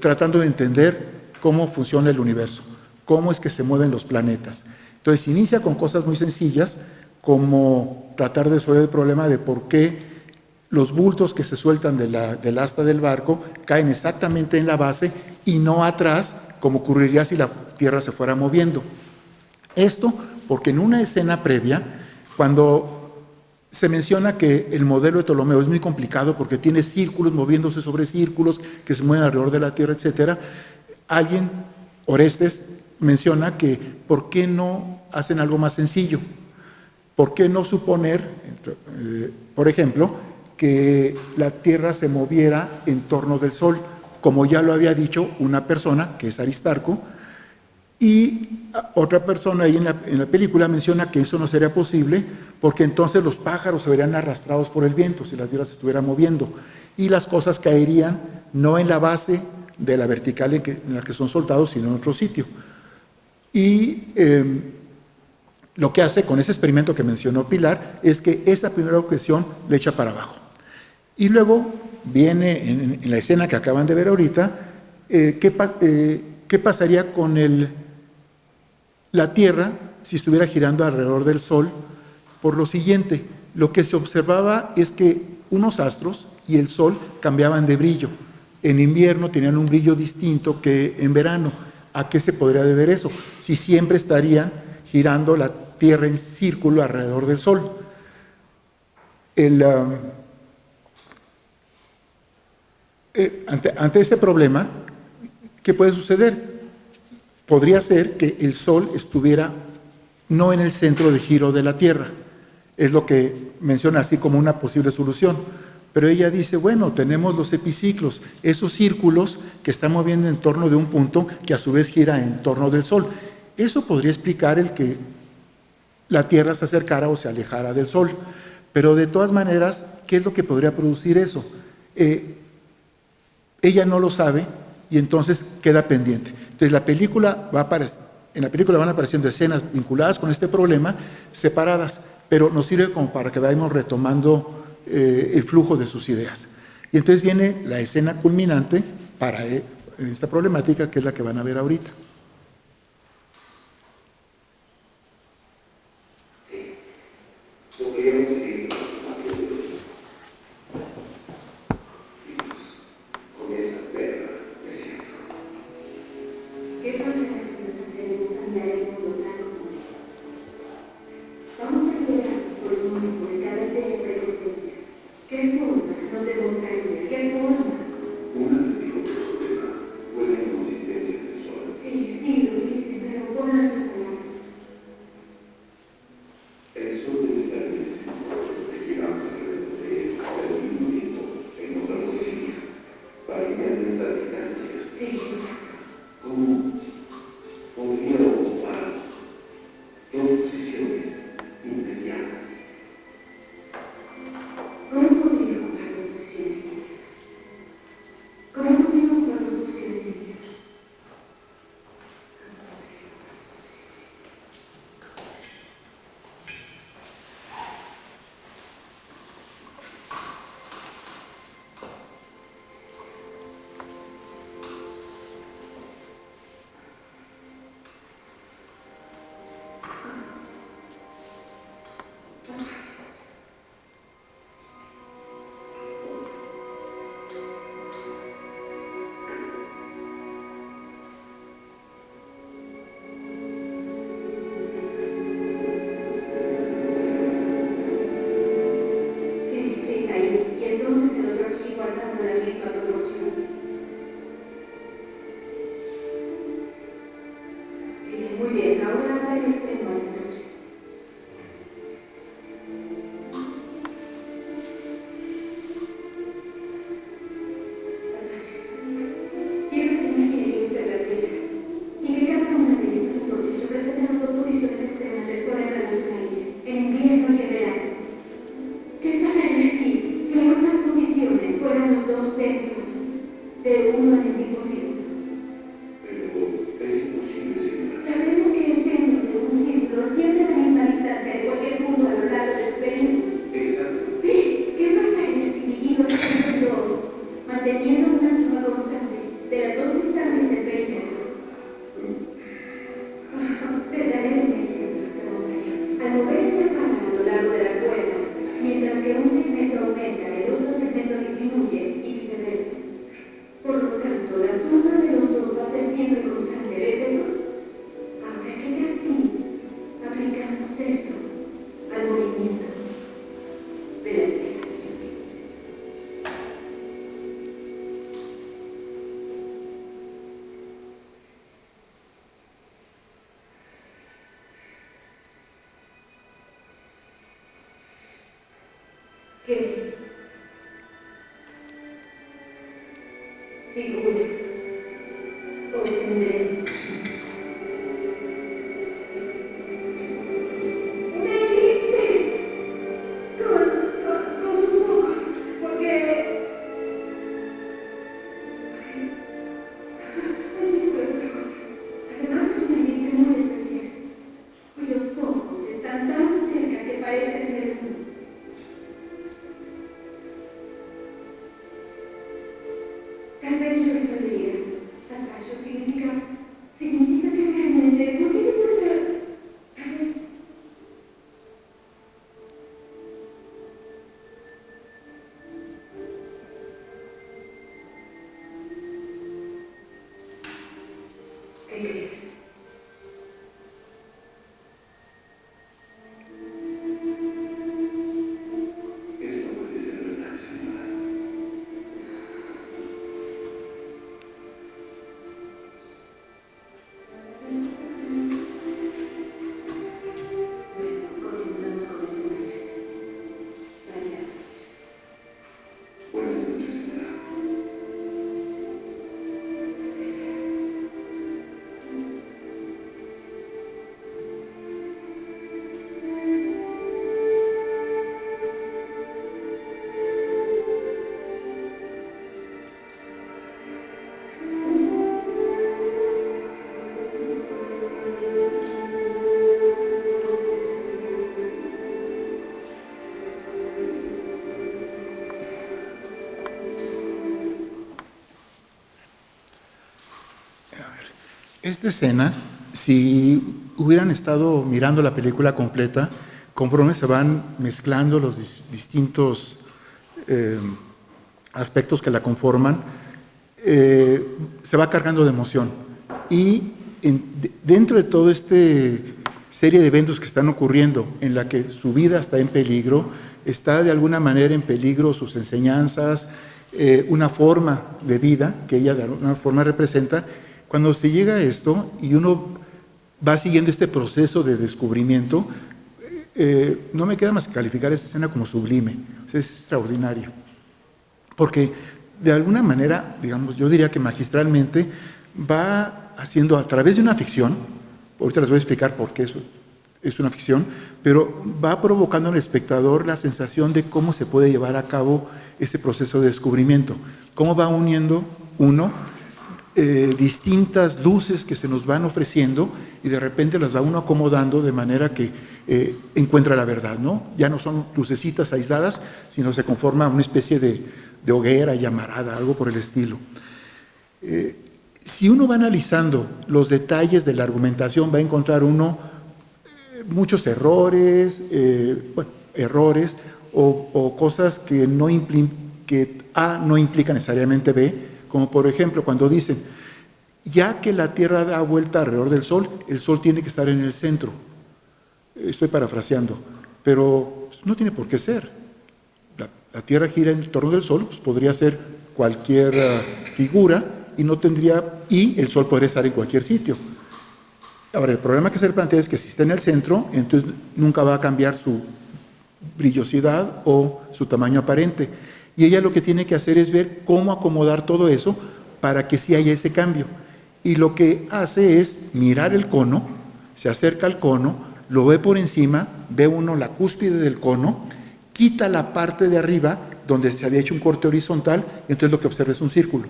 tratando de entender cómo funciona el universo, cómo es que se mueven los planetas. Entonces inicia con cosas muy sencillas, como tratar de resolver el problema de por qué los bultos que se sueltan del asta del barco caen exactamente en la base y no atrás, como ocurriría si la Tierra se fuera moviendo. Esto porque en una escena previa, cuando se menciona que el modelo de Ptolomeo es muy complicado porque tiene círculos moviéndose sobre círculos que se mueven alrededor de la Tierra, etc., alguien, Orestes, menciona que ¿por qué no hacen algo más sencillo? ¿Por qué no suponer, por ejemplo, que la Tierra se moviera en torno del Sol, como ya lo había dicho una persona, que es Aristarco, y otra persona ahí en la película menciona que eso no sería posible porque entonces los pájaros se verían arrastrados por el viento si la Tierra se estuviera moviendo y las cosas caerían no en la base de la vertical en la que son soltados, sino en otro sitio. Y lo que hace con ese experimento que mencionó Pilar es que esa primera objeción le echa para abajo. Y luego viene en la escena que acaban de ver ahorita, ¿qué pasaría con la Tierra si estuviera girando alrededor del Sol? Por lo siguiente, lo que se observaba es que unos astros y el Sol cambiaban de brillo. En invierno tenían un brillo distinto que en verano. ¿A qué se podría deber eso? Si siempre estarían girando la Tierra en círculo alrededor del Sol. Ante este problema, ¿qué puede suceder? Podría ser que el Sol estuviera no en el centro de giro de la Tierra. Es lo que menciona así como una posible solución. Pero ella dice, bueno, tenemos los epiciclos, esos círculos que están moviendo en torno de un punto que a su vez gira en torno del Sol. Eso podría explicar el que la Tierra se acercara o se alejara del Sol. Pero de todas maneras, ¿qué es lo que podría producir eso? Ella no lo sabe y entonces queda pendiente. Entonces en la película van apareciendo escenas vinculadas con este problema, separadas, pero nos sirve como para que vayamos retomando el flujo de sus ideas. Y entonces viene la escena culminante para esta problemática, que es la que van a ver ahorita. ¿Qué? Figura. O tendré. Una elipse. Con un poco. Porque... Además es una elipse muy especial. Cuyos focos están tan cerca que parecen ser uno. Tal vez yo respondería, Santayo significa que realmente, ¿por qué no puede ser? Tal vez. ¿Qué crees? Esto puede ser verdad, señora. Buenas noches, señora. Esta escena, si hubieran estado mirando la película completa, conforme se van mezclando los distintos aspectos que la conforman, se va cargando de emoción. Y dentro de toda esta serie de eventos que están ocurriendo, en la que su vida está en peligro, está de alguna manera en peligro sus enseñanzas, una forma de vida que ella de alguna forma representa. Cuando se llega a esto y uno va siguiendo este proceso de descubrimiento, no me queda más que calificar esta escena como sublime. O sea, es extraordinario. Porque de alguna manera, digamos, yo diría que magistralmente va haciendo a través de una ficción, ahorita les voy a explicar por qué eso es una ficción, pero va provocando en el espectador la sensación de cómo se puede llevar a cabo ese proceso de descubrimiento, cómo va uniendo uno distintas luces que se nos van ofreciendo y de repente las va uno acomodando de manera que encuentra la verdad, ¿no? Ya no son lucecitas aisladas, sino se conforma una especie de hoguera, llamarada, algo por el estilo. Si uno va analizando los detalles de la argumentación, va a encontrar uno muchos errores, errores o cosas que A no implica necesariamente B, como por ejemplo cuando dicen, ya que la Tierra da vuelta alrededor del Sol, el Sol tiene que estar en el centro. Estoy parafraseando, pero no tiene por qué ser. La Tierra gira en torno del Sol, pues podría ser cualquier figura y el Sol podría estar en cualquier sitio. Ahora, el problema que se le plantea es que si está en el centro, entonces nunca va a cambiar su brillosidad o su tamaño aparente. Y ella lo que tiene que hacer es ver cómo acomodar todo eso para que sí haya ese cambio. Y lo que hace es mirar el cono, se acerca al cono, lo ve por encima, ve uno la cúspide del cono, quita la parte de arriba donde se había hecho un corte horizontal, y entonces lo que observa es un círculo.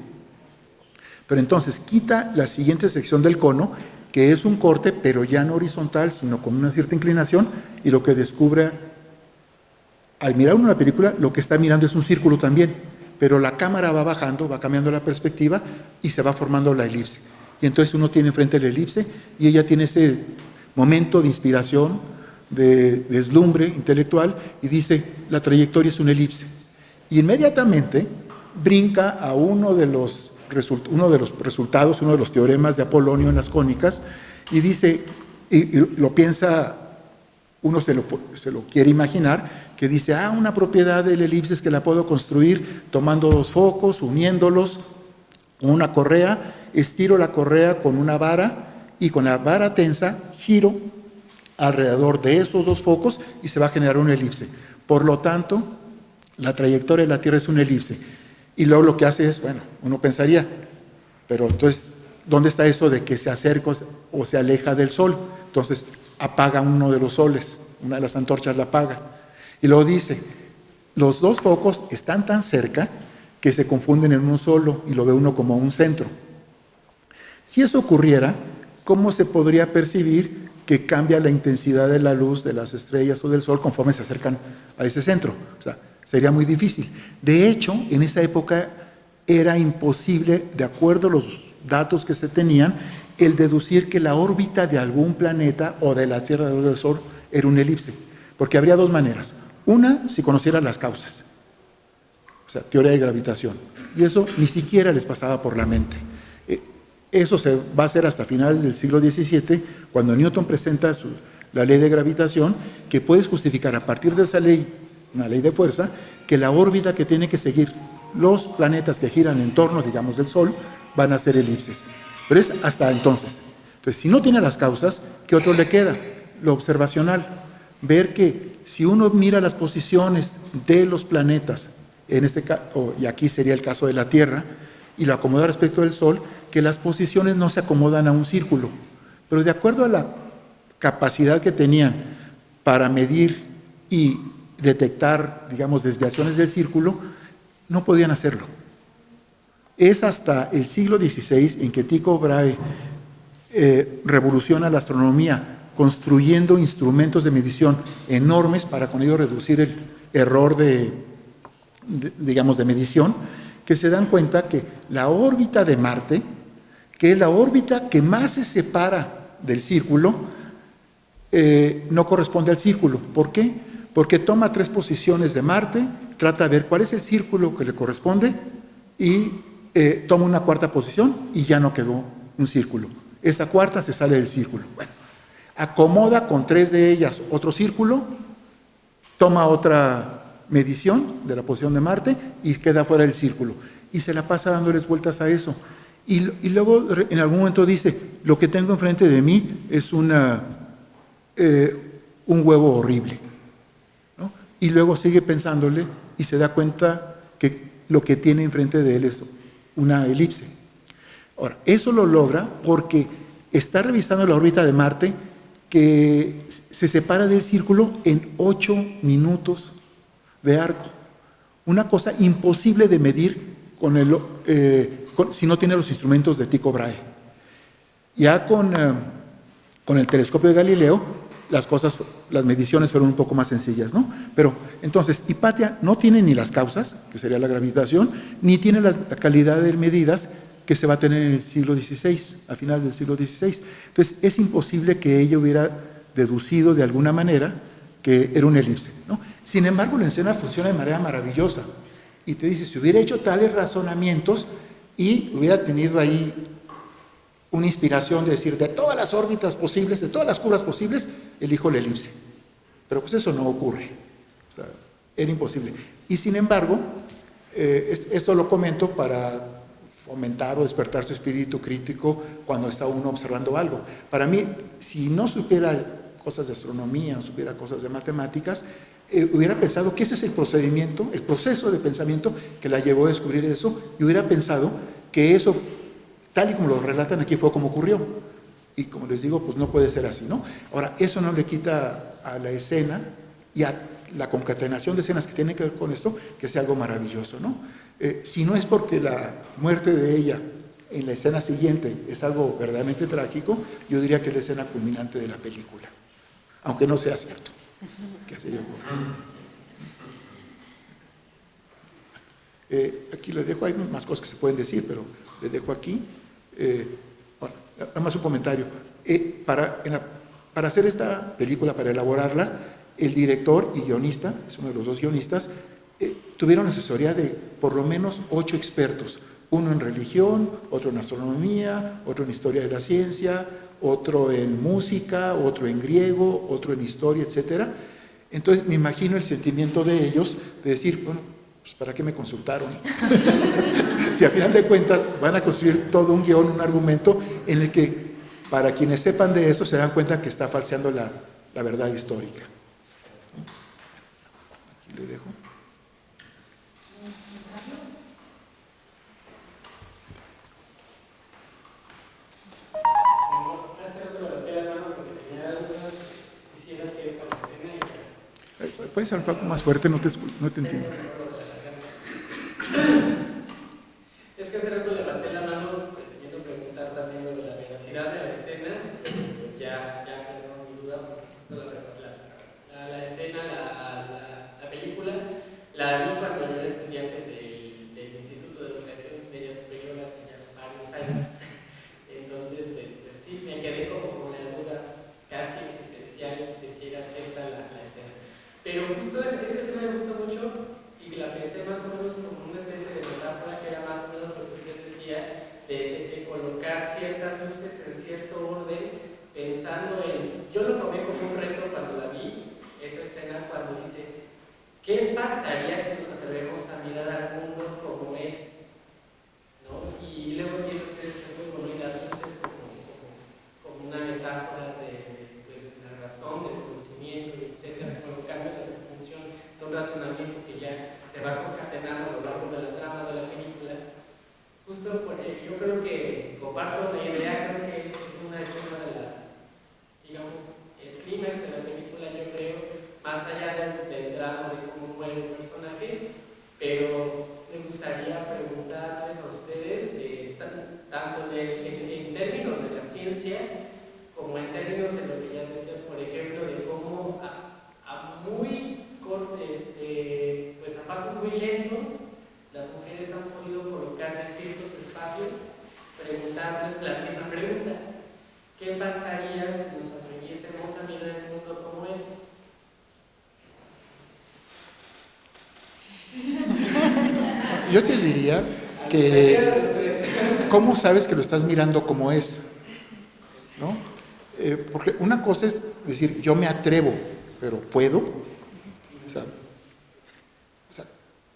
Pero entonces quita la siguiente sección del cono, que es un corte, pero ya no horizontal, sino con una cierta inclinación, y lo que descubre al mirar uno la película, lo que está mirando es un círculo también, pero la cámara va bajando, va cambiando la perspectiva y se va formando la elipse. Y entonces uno tiene enfrente la elipse y ella tiene ese momento de inspiración, de deslumbre intelectual y dice, la trayectoria es una elipse. Y inmediatamente brinca a uno de los resultados, uno de los teoremas de Apolonio en las cónicas y dice, y lo piensa, uno se lo quiere imaginar, que dice, una propiedad de la elipse es que la puedo construir tomando dos focos, uniéndolos con una correa, estiro la correa con una vara y con la vara tensa giro alrededor de esos dos focos y se va a generar una elipse. Por lo tanto, la trayectoria de la Tierra es una elipse. Y luego lo que hace es, bueno, uno pensaría, pero entonces, ¿dónde está eso de que se acerca o se aleja del Sol? Entonces, apaga uno de los soles, una de las antorchas la apaga. Y luego dice, los dos focos están tan cerca que se confunden en uno solo y lo ve uno como un centro. Si eso ocurriera, ¿cómo se podría percibir que cambia la intensidad de la luz de las estrellas o del Sol conforme se acercan a ese centro? O sea, sería muy difícil. De hecho, en esa época era imposible, de acuerdo a los datos que se tenían, el deducir que la órbita de algún planeta o de la Tierra o del Sol era una elipse. Porque habría dos maneras. Una, si conociera las causas. O sea, teoría de gravitación. Y eso ni siquiera les pasaba por la mente. Eso se va a hacer hasta finales del siglo XVII, cuando Newton presenta la ley de gravitación, que puedes justificar a partir de esa ley, una ley de fuerza, que la órbita que tiene que seguir los planetas que giran en torno, digamos, del Sol, van a ser elipses. Pero es hasta entonces. Entonces, si no tiene las causas, ¿qué otro le queda? Lo observacional. Ver que si uno mira las posiciones de los planetas, en este caso, y aquí sería el caso de la Tierra, y lo acomoda respecto del Sol, que las posiciones no se acomodan a un círculo, pero de acuerdo a la capacidad que tenían para medir y detectar, digamos, desviaciones del círculo, no podían hacerlo. Es hasta el siglo XVI en que Tycho Brahe revoluciona la astronomía, construyendo instrumentos de medición enormes para con ello reducir el error digamos, de medición, que se dan cuenta que la órbita de Marte, que es la órbita que más se separa del círculo, no corresponde al círculo. ¿Por qué? Porque toma 3 posiciones de Marte, trata de ver cuál es el círculo que le corresponde y toma una cuarta posición y ya no quedó un círculo. Esa cuarta se sale del círculo. Bueno, acomoda con 3 de ellas otro círculo, toma otra medición de la posición de Marte y queda fuera del círculo. Y se la pasa dándoles vueltas a eso. Y luego en algún momento dice, lo que tengo enfrente de mí es un huevo horrible, ¿no? Y luego sigue pensándole y se da cuenta que lo que tiene enfrente de él es una elipse. Ahora, eso lo logra porque está revisando la órbita de Marte, que se separa del círculo en 8 minutos de arco. Una cosa imposible de medir si no tiene los instrumentos de Tycho Brahe. Ya con el telescopio de Galileo, las mediciones fueron un poco más sencillas, ¿no? Pero entonces, Hipatia no tiene ni las causas, que sería la gravitación, ni tiene la calidad de medidas que se va a tener en el siglo XVI, a finales del siglo XVI. Entonces, es imposible que ella hubiera deducido de alguna manera que era una elipse, ¿no? Sin embargo, la escena funciona de manera maravillosa y te dice, si hubiera hecho tales razonamientos y hubiera tenido ahí una inspiración de decir, de todas las órbitas posibles, de todas las curvas posibles, elijo la elipse. Pero pues eso no ocurre. O sea, era imposible. Y sin embargo, esto lo comento para fomentar o despertar su espíritu crítico cuando está uno observando algo. Para mí, si no supiera cosas de astronomía, no supiera cosas de matemáticas, hubiera pensado que ese es el procedimiento, el proceso de pensamiento que la llevó a descubrir eso, y hubiera pensado que eso, tal y como lo relatan aquí, fue como ocurrió. Y como les digo, pues no puede ser así, ¿no? Ahora, eso no le quita a la escena y a la concatenación de escenas que tienen que ver con esto, que sea algo maravilloso, ¿no? Si no es porque la muerte de ella en la escena siguiente es algo verdaderamente trágico, yo diría que es la escena culminante de la película, aunque no sea cierto. ¿Qué sé yo? Aquí les dejo, hay más cosas que se pueden decir, pero les dejo aquí. Bueno, nada más un comentario. Para hacer esta película, para elaborarla, el director y guionista, es uno de los 2 guionistas, tuvieron asesoría de por lo menos 8 expertos, uno en religión, otro en astronomía, otro en historia de la ciencia, otro en música, otro en griego, otro en historia, etc. Entonces me imagino el sentimiento de ellos de decir, bueno, pues ¿para qué me consultaron? Si a final de cuentas van a construir todo un guión, un argumento en el que para quienes sepan de eso se dan cuenta que está falseando la verdad histórica. Aquí le dejo. ¿Puedes hablar un poco más fuerte? No te entiendo. Es que hace rato levanté la mano pretendiendo preguntar también lo de la veracidad de la escena, pues ya quedó mi duda, porque justo la escena, la película, la vi cuando yo era estudiante del Instituto de Educación Media Superior hace ya varios años. Entonces, pues sí, me quedé como con la duda casi existencial de si era cierta la escena. Pero justo esa escena me gustó mucho y la pensé más o menos como una especie de metáfora que era más o menos lo que usted decía, de colocar ciertas luces en cierto orden, pensando en, yo lo tomé como un reto cuando la vi, esa escena cuando dice, ¿qué pasaría si nos atrevemos a mirar al mundo como es? ¿No? Y luego empieza a ser muy bonito las luces como una metáfora de la razón, del conocimiento, etcétera, colocándolas en función de un razonamiento que ya se va concatenando a lo largo de la trama de la película. Justo porque yo creo que comparto la idea, creo que es una de las, digamos, el clímax de la película, yo creo, más allá del drama de cómo muere el personaje, pero me gustaría preguntarles a ustedes, tanto en términos de la ciencia, como en términos de lo que ya decías, por ejemplo, de cómo a muy cortes, pues a pasos muy lentos, las mujeres han podido colocarse en ciertos espacios, preguntarles la misma pregunta: ¿qué pasaría si nos atreviésemos a mirar el mundo como es? Yo te diría que, ¿cómo sabes que lo estás mirando como es? ¿No? Porque una cosa es decir, yo me atrevo, pero ¿puedo? O sea,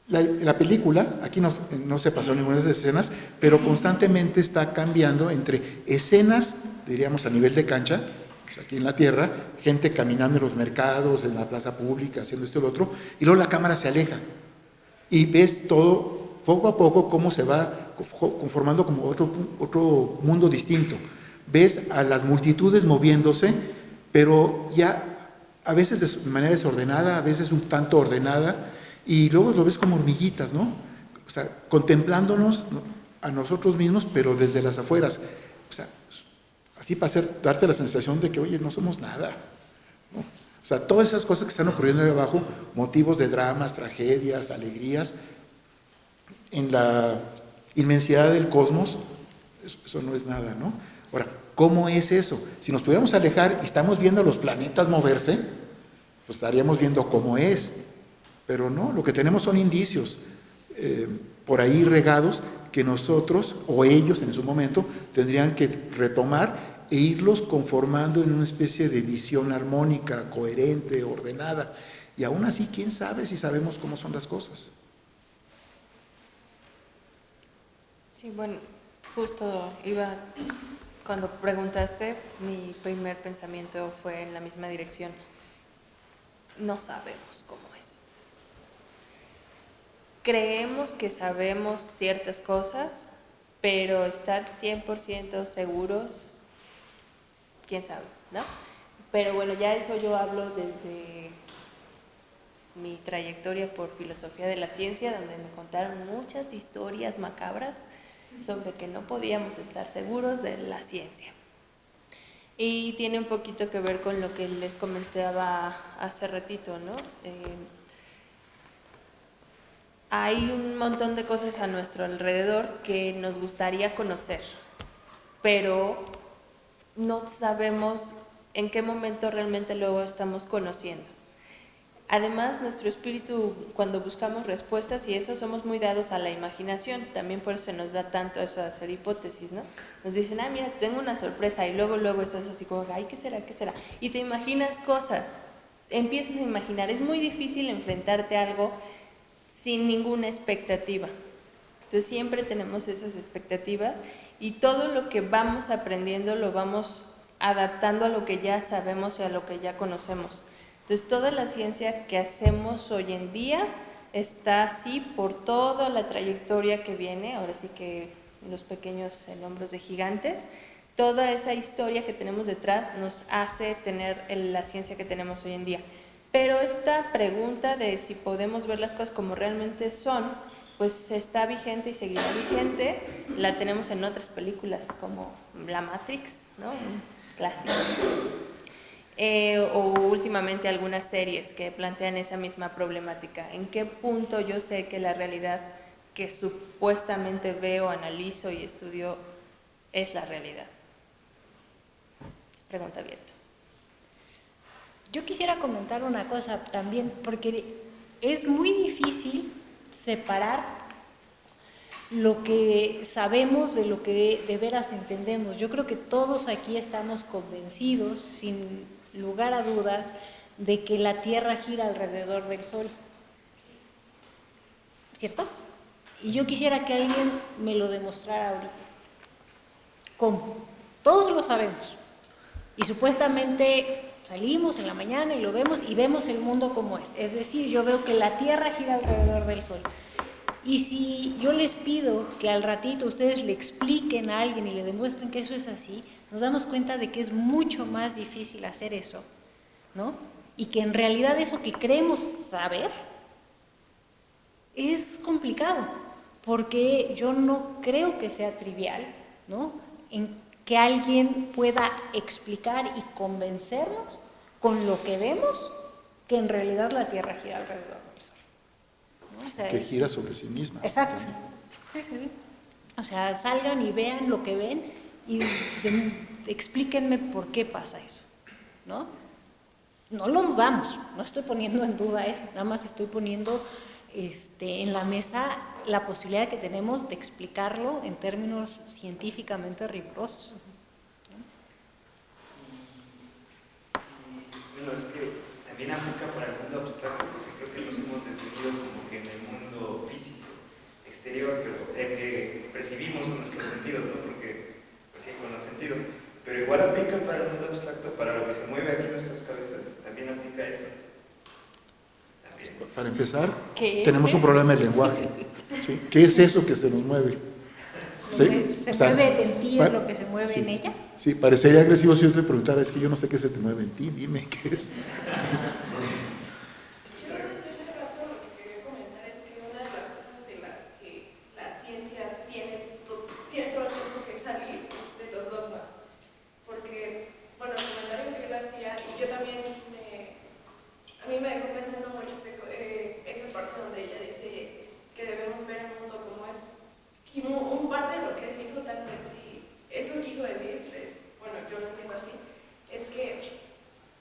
la película, aquí no se pasó ninguna de esas escenas, pero constantemente está cambiando entre escenas, diríamos a nivel de cancha, pues aquí en la tierra, gente caminando en los mercados, en la plaza pública, haciendo esto y lo otro, y luego la cámara se aleja. Y ves todo, poco a poco, cómo se va conformando como otro mundo distinto. Ves a las multitudes moviéndose, pero ya a veces de manera desordenada, a veces un tanto ordenada, y luego lo ves como hormiguitas, ¿no? O sea, contemplándonos, ¿no?, a nosotros mismos, pero desde las afueras. O sea, así para darte la sensación de que, oye, no somos nada, ¿no? O sea, todas esas cosas que están ocurriendo ahí abajo, motivos de dramas, tragedias, alegrías, en la inmensidad del cosmos, eso no es nada, ¿no? Ahora, ¿cómo es eso? Si nos pudiéramos alejar y estamos viendo a los planetas moverse, pues estaríamos viendo cómo es. Pero no, lo que tenemos son indicios por ahí regados que nosotros, o ellos en su momento, tendrían que retomar e irlos conformando en una especie de visión armónica, coherente, ordenada. Y aún así, ¿quién sabe si sabemos cómo son las cosas? Sí, bueno, justo cuando preguntaste, mi primer pensamiento fue en la misma dirección. No sabemos cómo es. Creemos que sabemos ciertas cosas, pero estar 100% seguros, quién sabe, ¿no? Pero bueno, ya eso yo hablo desde mi trayectoria por filosofía de la ciencia, donde me contaron muchas historias macabras sobre que no podíamos estar seguros de la ciencia. Y tiene un poquito que ver con lo que les comentaba hace ratito, ¿no? Hay un montón de cosas a nuestro alrededor que nos gustaría conocer, pero no sabemos en qué momento realmente lo estamos conociendo. Además, nuestro espíritu, cuando buscamos respuestas y eso, somos muy dados a la imaginación. También por eso se nos da tanto eso de hacer hipótesis, ¿no? Nos dicen, mira, tengo una sorpresa, y luego estás así como, ay, ¿qué será? ¿Qué será? Y te imaginas cosas, empiezas a imaginar. Es muy difícil enfrentarte a algo sin ninguna expectativa. Entonces siempre tenemos esas expectativas y todo lo que vamos aprendiendo lo vamos adaptando a lo que ya sabemos y a lo que ya conocemos. Entonces toda la ciencia que hacemos hoy en día está así por toda la trayectoria que viene, ahora sí que los pequeños en hombros de gigantes, toda esa historia que tenemos detrás nos hace tener la ciencia que tenemos hoy en día. Pero esta pregunta de si podemos ver las cosas como realmente son, pues está vigente y seguirá vigente. La tenemos en otras películas como La Matrix, ¿no? Un clásico. O últimamente algunas series que plantean esa misma problemática. ¿En qué punto yo sé que la realidad que supuestamente veo, analizo y estudio es la realidad? Es pregunta abierta. Yo quisiera comentar una cosa también, porque es muy difícil separar lo que sabemos de lo que de veras entendemos. Yo creo que todos aquí estamos convencidos, sin lugar a dudas, de que la Tierra gira alrededor del Sol. ¿Cierto? Y yo quisiera que alguien me lo demostrara ahorita. ¿Cómo? Todos lo sabemos. Y supuestamente salimos en la mañana y lo vemos y vemos el mundo como es. Es decir, yo veo que la Tierra gira alrededor del Sol. Y si yo les pido que al ratito ustedes le expliquen a alguien y le demuestren que eso es así, nos damos cuenta de que es mucho más difícil hacer eso, ¿no? Y que en realidad eso que creemos saber es complicado, porque yo no creo que sea trivial, ¿no? En que alguien pueda explicar y convencernos con lo que vemos que en realidad la Tierra gira alrededor del Sol, ¿no? O sea, que gira sobre sí misma. exacto. Sí, sí. O sea, salgan y vean lo que ven y explíquenme por qué pasa eso, ¿no? No lo dudamos, no estoy poniendo en duda eso, nada más estoy poniendo en la mesa la posibilidad que tenemos de explicarlo en términos científicamente rigurosos. Bueno, es que también aplica para el mundo abstracto, porque creo que nos hemos detenido como que en el mundo físico, exterior, pero que percibimos con nuestros sentidos, ¿no? Porque, pues sí, con los sentidos. Pero igual aplica para el mundo abstracto, para lo que se mueve aquí en nuestras cabezas, también aplica eso. También. Para empezar, es tenemos un problema de lenguaje. ¿Sí? ¿Qué es eso que se nos mueve? ¿Sí? ¿Se O sea, mueve en ti es lo que se mueve sí, en ella? Sí, parecería agresivo si yo te preguntara, es que yo no sé qué se te mueve en ti, dime qué es. Yo desde hace rato lo que quería comentar es que una de las cosas de las que la ciencia tiene todo el tiempo que salir es de los dogmas. Porque, bueno, el comentario que él hacía, y yo también a mí me dejó pensando mucho esa parte donde ella dice que debemos ver el mundo como es. Y un parte de lo que él dijo tal vez, y eso quiso decir, bueno, yo lo entiendo así, es que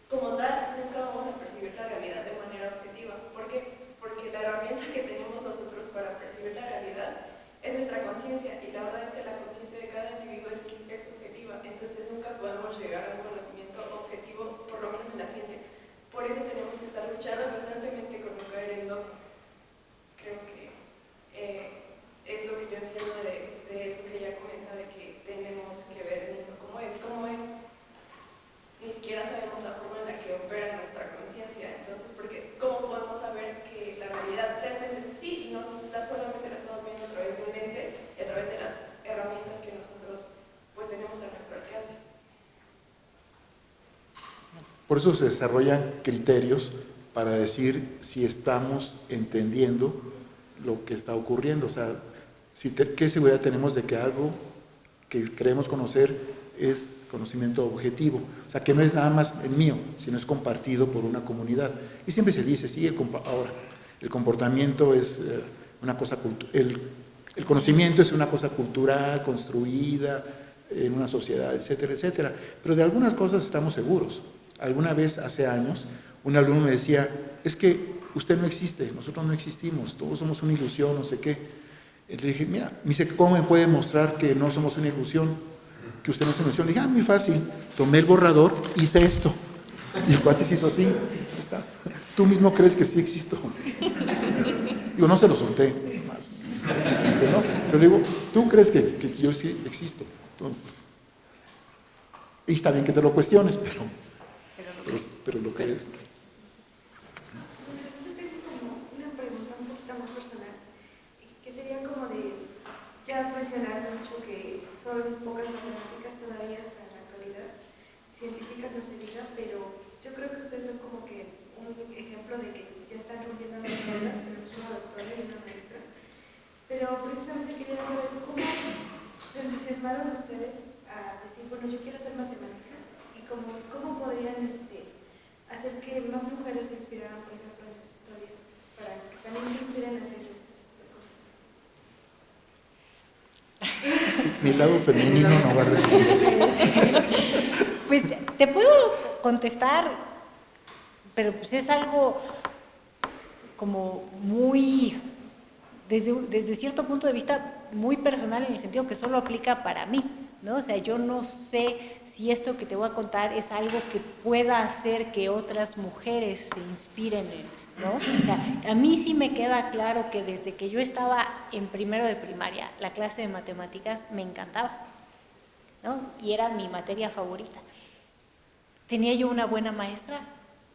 como tal nunca vamos a percibir la realidad de manera objetiva. ¿Por qué? Porque la herramienta que tenemos nosotros para percibir la realidad es nuestra conciencia, y la verdad es que la conciencia de cada individuo es subjetiva, entonces nunca podemos llegar a un conocimiento objetivo, por lo menos en la ciencia. Por eso tenemos que estar luchando constantemente con no caer en dogmas. Creo que es lo que yo entiendo de eso que ella comenta, de que tenemos que ver el mundo como es. Ni siquiera sabemos la forma en la que opera nuestra conciencia, entonces, porque ¿cómo podemos saber que la realidad realmente es así y no solamente la estamos viendo a través de un lente y a través de las herramientas que nosotros pues tenemos a nuestro alcance? Por eso se desarrollan criterios para decir si estamos entendiendo lo que está ocurriendo. O sea, ¿qué seguridad tenemos de que algo que creemos conocer es conocimiento objetivo? O sea, que no es nada más el mío, sino es compartido por una comunidad. Y siempre se dice, sí, ahora, el comportamiento es una cosa cultural, el conocimiento es una cosa cultural, construida en una sociedad, etcétera, etcétera. Pero de algunas cosas estamos seguros. Alguna vez, hace años, un alumno me decía, es que usted no existe, nosotros no existimos, todos somos una ilusión, no sé qué. Le dije, mira, me dice, ¿cómo me puede mostrar que no somos una ilusión? Que usted no es una ilusión. Le dije, muy fácil, tomé el borrador, hice esto. Y el cuate se hizo así, está. Tú mismo crees que sí existo. Digo, no se lo solté, más, ¿no? Pero digo, tú crees que yo sí existo. Entonces, y está bien que te lo cuestiones, pero lo que es. Yo tengo como una pregunta un poquito más personal, que sería como de, ya mencionar mucho que son pocas matemáticas todavía hasta la actualidad, científicas no se diga, pero yo creo que ustedes son como que un ejemplo de que ya están rompiendo las reglas, tenemos una doctora y una maestra, pero precisamente quería saber cómo se entusiasmaron ustedes a decir, bueno, yo quiero ser matemática, y cómo podrían hacer que más mujeres se inspiraran, por ejemplo, en sus historias, para que también se inspiren a hacer este tipo de cosas. Sí, mi lado femenino no va a responder. Pues te puedo contestar, pero pues es algo como muy, desde cierto punto de vista, muy personal, en el sentido que solo aplica para mí, ¿no? O sea, yo no sé si esto que te voy a contar es algo que pueda hacer que otras mujeres se inspiren en, ¿no? O sea, a mí sí me queda claro que desde que yo estaba en primero de primaria, la clase de matemáticas me encantaba, ¿no? Y era mi materia favorita. ¿Tenía yo una buena maestra?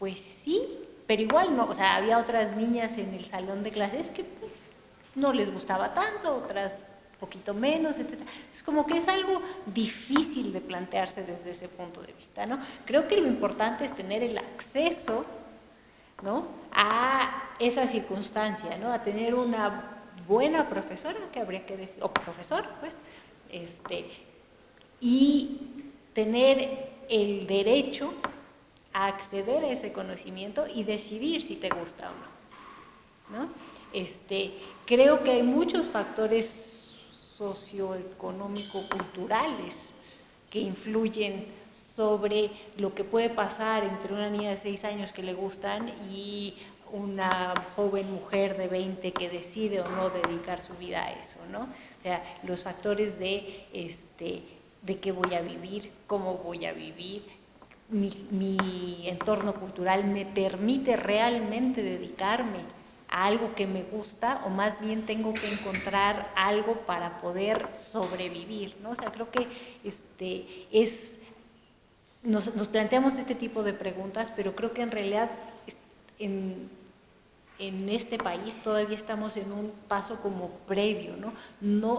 Pues sí, pero igual no, o sea, había otras niñas en el salón de clases que pues, no les gustaba tanto, otras poquito menos, etc. Es como que es algo difícil de plantearse desde ese punto de vista, ¿no? Creo que lo importante es tener el acceso, ¿no?, a esa circunstancia, ¿no?, a tener una buena profesora, que habría que decir, o profesor, pues, y tener el derecho a acceder a ese conocimiento y decidir si te gusta o no, ¿no? Creo que hay muchos factores socioeconómico-culturales que influyen sobre lo que puede pasar entre una niña de 6 años que le gustan y una joven mujer de 20 que decide o no dedicar su vida a eso, ¿no? O sea, los factores de qué voy a vivir, cómo voy a vivir, mi entorno cultural me permite realmente dedicarme a algo que me gusta, o más bien tengo que encontrar algo para poder sobrevivir, ¿no? O sea, creo que nos planteamos este tipo de preguntas, pero creo que en realidad en este país todavía estamos en un paso como previo, ¿no?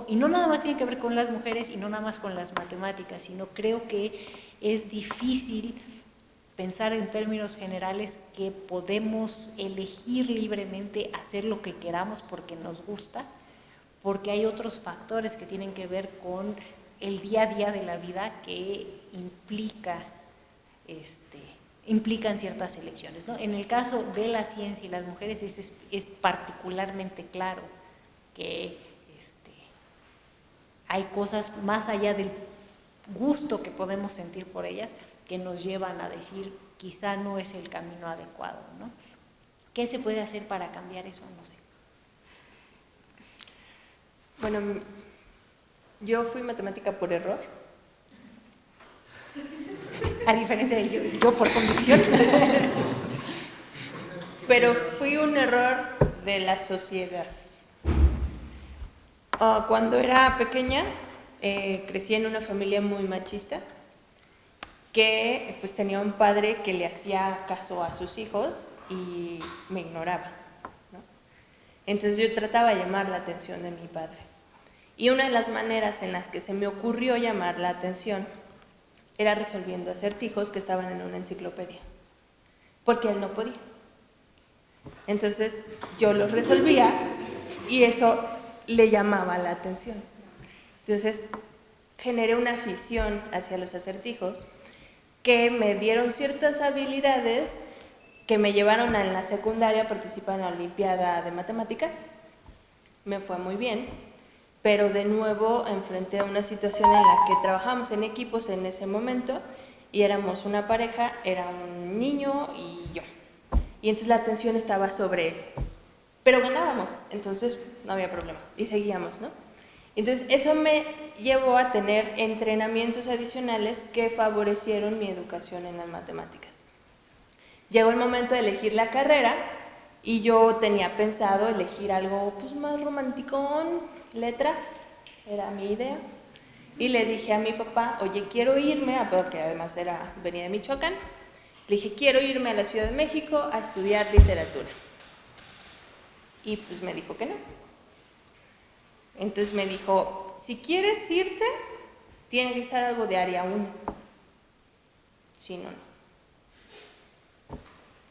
Y no nada más tiene que ver con las mujeres y no nada más con las matemáticas, sino creo que es difícil pensar en términos generales que podemos elegir libremente hacer lo que queramos porque nos gusta, porque hay otros factores que tienen que ver con el día a día de la vida que implican ciertas elecciones, ¿no? En el caso de la ciencia y las mujeres es particularmente claro que hay cosas más allá del gusto que podemos sentir por ellas que nos llevan a decir quizá no es el camino adecuado, ¿no? ¿Qué se puede hacer para cambiar eso? No sé. Bueno, yo fui matemática por error. A diferencia de yo por convicción. Pero fui un error de la sociedad. Cuando era pequeña, crecí en una familia muy machista, que pues tenía un padre que le hacía caso a sus hijos y me ignoraba, ¿no? Entonces yo trataba de llamar la atención de mi padre. Y una de las maneras en las que se me ocurrió llamar la atención era resolviendo acertijos que estaban en una enciclopedia, porque él no podía. Entonces yo los resolvía y eso le llamaba la atención. Entonces generé una afición hacia los acertijos que me dieron ciertas habilidades que me llevaron en la secundaria a participar en la Olimpiada de Matemáticas. Me fue muy bien, pero de nuevo enfrenté a una situación en la que trabajamos en equipos en ese momento y éramos una pareja, era un niño y yo. Y entonces la atención estaba sobre él. Pero ganábamos, entonces no había problema y seguíamos, ¿no? Entonces eso me llevó a tener entrenamientos adicionales que favorecieron mi educación en las matemáticas. Llegó el momento de elegir la carrera y yo tenía pensado elegir algo pues más romanticón, letras, era mi idea. Y le dije a mi papá, oye, quiero irme, porque además venía de Michoacán, le dije, quiero irme a la Ciudad de México a estudiar literatura. Y pues me dijo que no. Entonces me dijo, si quieres irte, tiene que ser algo de área 1. Si no, no.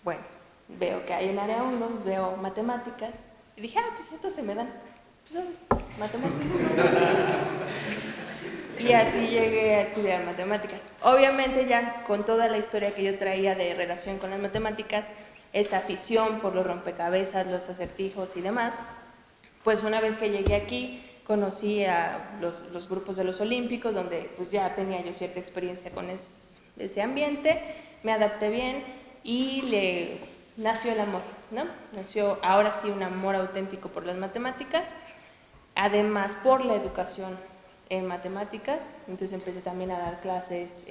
Bueno, veo que hay en área 1, veo matemáticas, y dije, pues estas se me dan, pues son matemáticas. Y así llegué a estudiar matemáticas. Obviamente ya con toda la historia que yo traía de relación con las matemáticas, esta afición por los rompecabezas, los acertijos y demás, pues una vez que llegué aquí, conocí a los grupos de los olímpicos, donde pues ya tenía yo cierta experiencia con ese ambiente, me adapté bien y nació el amor, ¿no? Nació ahora sí un amor auténtico por las matemáticas, además por la educación en matemáticas, entonces empecé también a dar clases,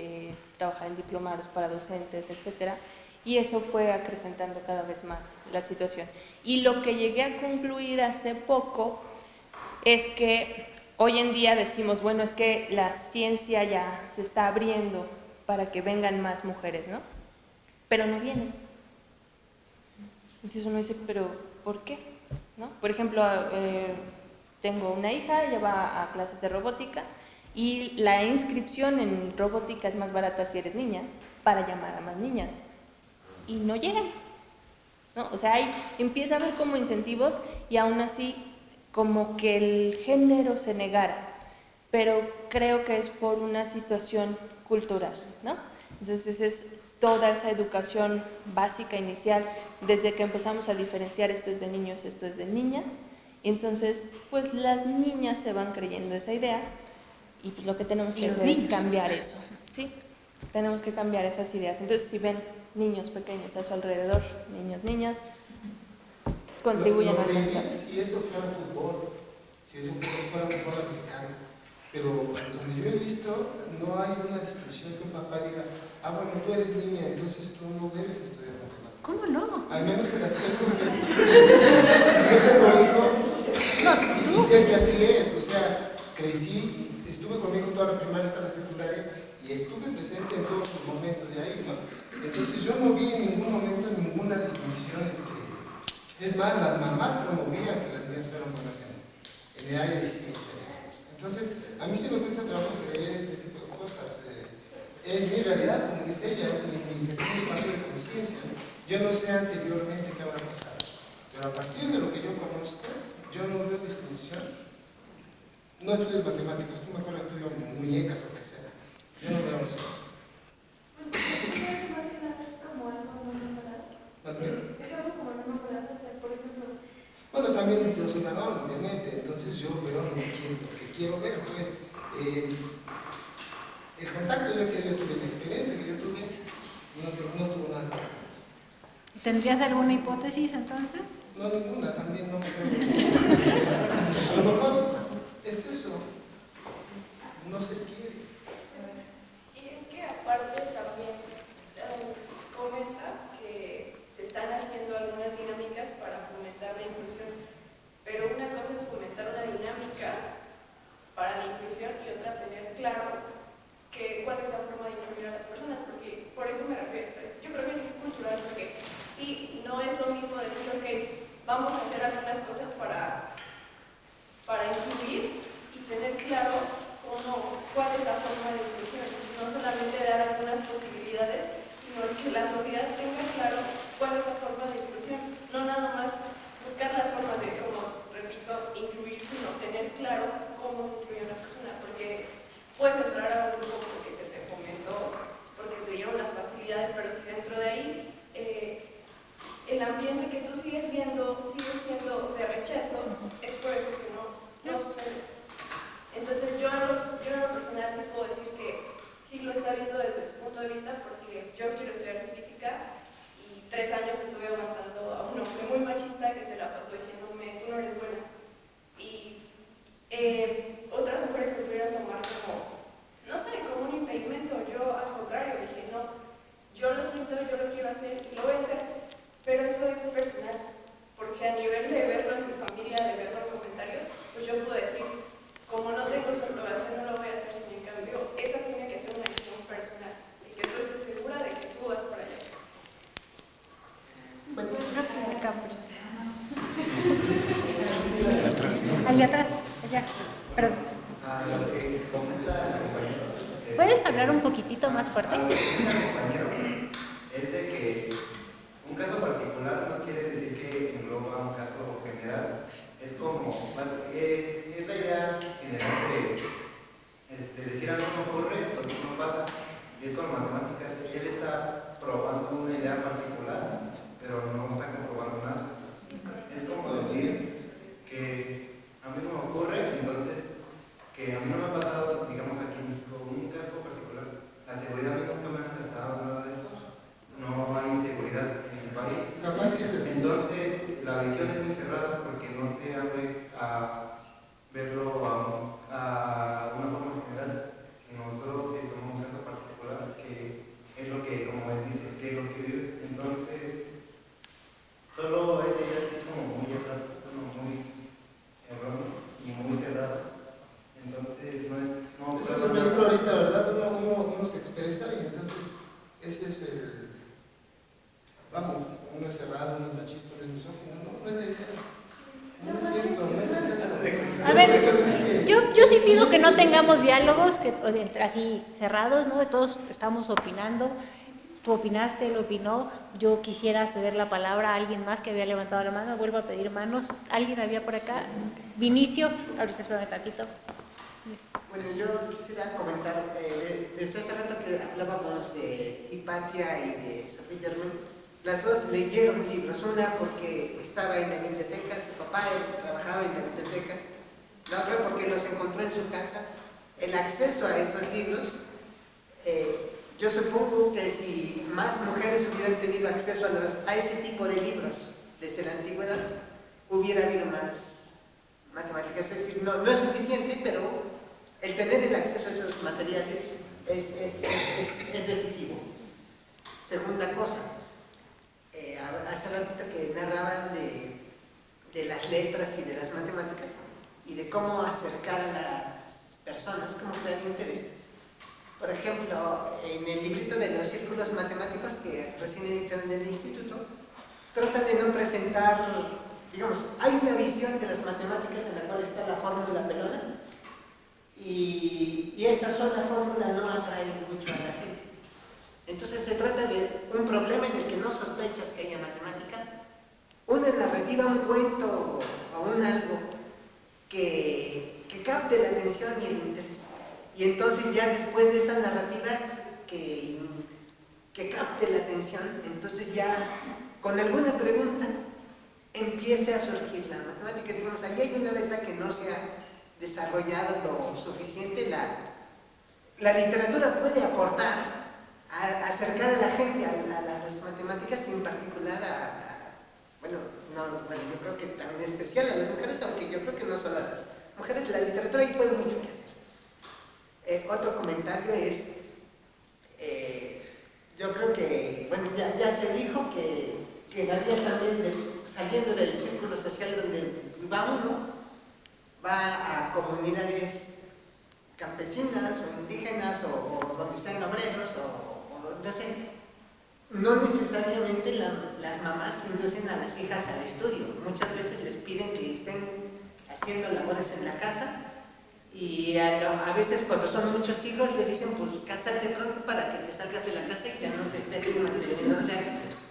trabajar en diplomados para docentes, etcétera, y eso fue acrecentando cada vez más la situación. Y lo que llegué a concluir hace poco es que hoy en día decimos, bueno, es que la ciencia ya se está abriendo para que vengan más mujeres, ¿no? Pero no vienen. Entonces uno dice, ¿pero por qué? ¿No? Por ejemplo, tengo una hija, ella va a clases de robótica y la inscripción en robótica es más barata si eres niña, para llamar a más niñas. Y no llegan, ¿no? O sea, empieza a haber como incentivos y aún así como que el género se negara, pero creo que es por una situación cultural, ¿no? Entonces es toda esa educación básica inicial, desde que empezamos a diferenciar esto es de niños, esto es de niñas, y entonces pues las niñas se van creyendo esa idea y pues lo que tenemos que hacer es cambiar eso, ¿sí? Tenemos que cambiar esas ideas. Entonces si ven niños pequeños a su alrededor, niños, niñas, contribuyen a alcanzar. Si eso fuera fútbol, si eso fuera fútbol americano, pero donde yo he visto, no hay una distinción que un papá diga, bueno, tú eres niña, entonces tú no debes estudiar matemáticas. ¿Cómo no? Al menos en las que yo tengo hijo, y sé que así es, o sea, crecí, estuve conmigo toda la primaria hasta la secundaria, y estuve presente en todos los momentos de ahí, ¿no? Entonces yo no vi en ningún momento ninguna distinción entre, es más, las mamás promovían que las niñas fueran buenas en el área de ciencia. Entonces, a mí sí me cuesta trabajo creer este tipo de cosas. Es mi realidad, como dice ella, es mi espacio de conciencia. Yo no sé anteriormente qué habrá pasado, pero a partir de lo que yo conozco, yo no veo distinción. No estudias matemáticas, tú mejor estudias muñecas o lo que sea. Yo no veo eso. Es algo como no memorable, o sea, por ejemplo. Bueno, también yo soy nadador, obviamente, entonces yo veo lo que quiero ver, pues el contacto que yo tuve, la experiencia que yo tuve, no tuvo nada. ¿Tendrías alguna hipótesis entonces? No, ninguna, también no me creo. A lo mejor es eso, no se quiere. Y es que aparte también comenta que se están haciendo algunas dinámicas para fomentar la inclusión, pero una cosa es fomentar una dinámica para la inclusión y otra tener claro cuál es la forma de incluir a las personas, porque por eso me refiero, yo creo que sí es cultural, porque sí, no es lo mismo decir, ok, vamos a hacer algunas cosas para incluir y tener claro cuál es la forma de inclusión, no solamente dar algunas posibilidades, sino que la sociedad tenga claro cuál es la forma de inclusión, no nada más buscar las formas de, como repito, incluir, sino tener claro cómo se incluye a una persona, porque puedes entrar a un grupo porque se te fomentó, porque te dieron las facilidades, pero si dentro de ahí el ambiente que tú sigues viendo sigue siendo de rechazo, es por eso que no sucede. Entonces yo en lo personal sí puedo decir que sí lo está viendo desde su punto de vista, porque yo quiero estudiar física y 3 años estuve aguantando a un hombre muy machista que se la pasó diciéndome, tú no eres buena. Y otras mujeres me pudieron tomar como, no sé, como un impedimento. Yo al contrario dije, no, yo lo siento, yo lo quiero hacer y lo voy a hacer, pero eso es personal, porque a nivel de verlo en mi familia, de verlo en comentarios, pues yo puedo decir, como no tengo su aprobación, no lo voy a hacer, sin en cambio, esa tiene que ser una decisión personal, y que tú estés segura de que tú vas para allá. Bueno, creo que acá, Atrás, ¿no? al de atrás, allá, perdón. ¿Puedes hablar un poquitito más fuerte? Es de que un caso particular como, es la idea general de decir algo no ocurre, pues no pasa, y es con matemáticas, él está probando una idea particular, pero no está comprobando nada. Es como decir que a mí no me ocurre, entonces, que a mí no me ha pasado, digamos aquí en México, un caso particular, la seguridad a mí nunca me ha acertado nada de eso, no hay inseguridad en el país. Jamás que se Entonces, la visión es muy cerrada porque no se abre a verlo a una forma general, sino solo se toma un caso particular que es lo que, como él dice, que es lo que vive. Entonces, solo ese ya es como muy errado, muy erróneo y muy cerrado. Entonces, no ese es el peligro ahorita, ¿verdad? Uno se expresa y entonces ese es el... Vamos, uno es cerrado, uno es machista, uno es misógino, no es la idea. No es cierto, no es el caso. A ver, yo sí pido que no tengamos diálogos así cerrados, ¿no? Todos estamos opinando. Tú opinaste, él opinó. Yo quisiera ceder la palabra a alguien más que había levantado la mano. Vuelvo a pedir manos. ¿Alguien había por acá? Vinicio, ahorita espérame tantito. Bueno, yo quisiera comentar, desde hace rato que hablábamos de Hipatia y de Sophie Germain, las dos leyeron libros, una porque estaba en la biblioteca, su papá trabajaba en la biblioteca, la otra porque los encontró en su casa. El acceso a esos libros, yo supongo que si más mujeres hubieran tenido acceso a ese tipo de libros desde la antigüedad, hubiera habido más matemáticas. Es decir, no es suficiente, pero el tener el acceso a esos materiales es decisivo. Segunda cosa, hace ratito que narraban de las letras y de las matemáticas y de cómo acercar a las personas, cómo crear interés. Por ejemplo, en el librito de los círculos matemáticos que recién editaron en el instituto, trata de no presentar, digamos, hay una visión de las matemáticas en la cual está la fórmula pelona y esa sola fórmula no atrae mucho a la gente. Entonces se trata de un problema en el que no sospechas que haya matemática, una narrativa, un cuento o un algo que capte la atención y el interés. Y entonces ya después de esa narrativa que capte la atención, entonces ya con alguna pregunta empiece a surgir la matemática. Digamos, ahí hay una beta que no se ha desarrollado lo suficiente. La literatura puede aportar a acercar a la gente a las matemáticas y en particular yo creo que también es especial a las mujeres, aunque yo creo que no solo a las mujeres, la literatura ahí puede mucho que hacer. Otro comentario es, yo creo que, bueno, ya se dijo que la vida también, saliendo del círculo social donde va uno, va a comunidades campesinas o indígenas o donde están obreros o donde sea. No necesariamente las mamás inducen a las hijas al estudio. Muchas veces les piden que estén haciendo labores en la casa y a veces cuando son muchos hijos le dicen, pues cásate pronto para que te salgas de la casa y ya no te estén manteniendo. O sea,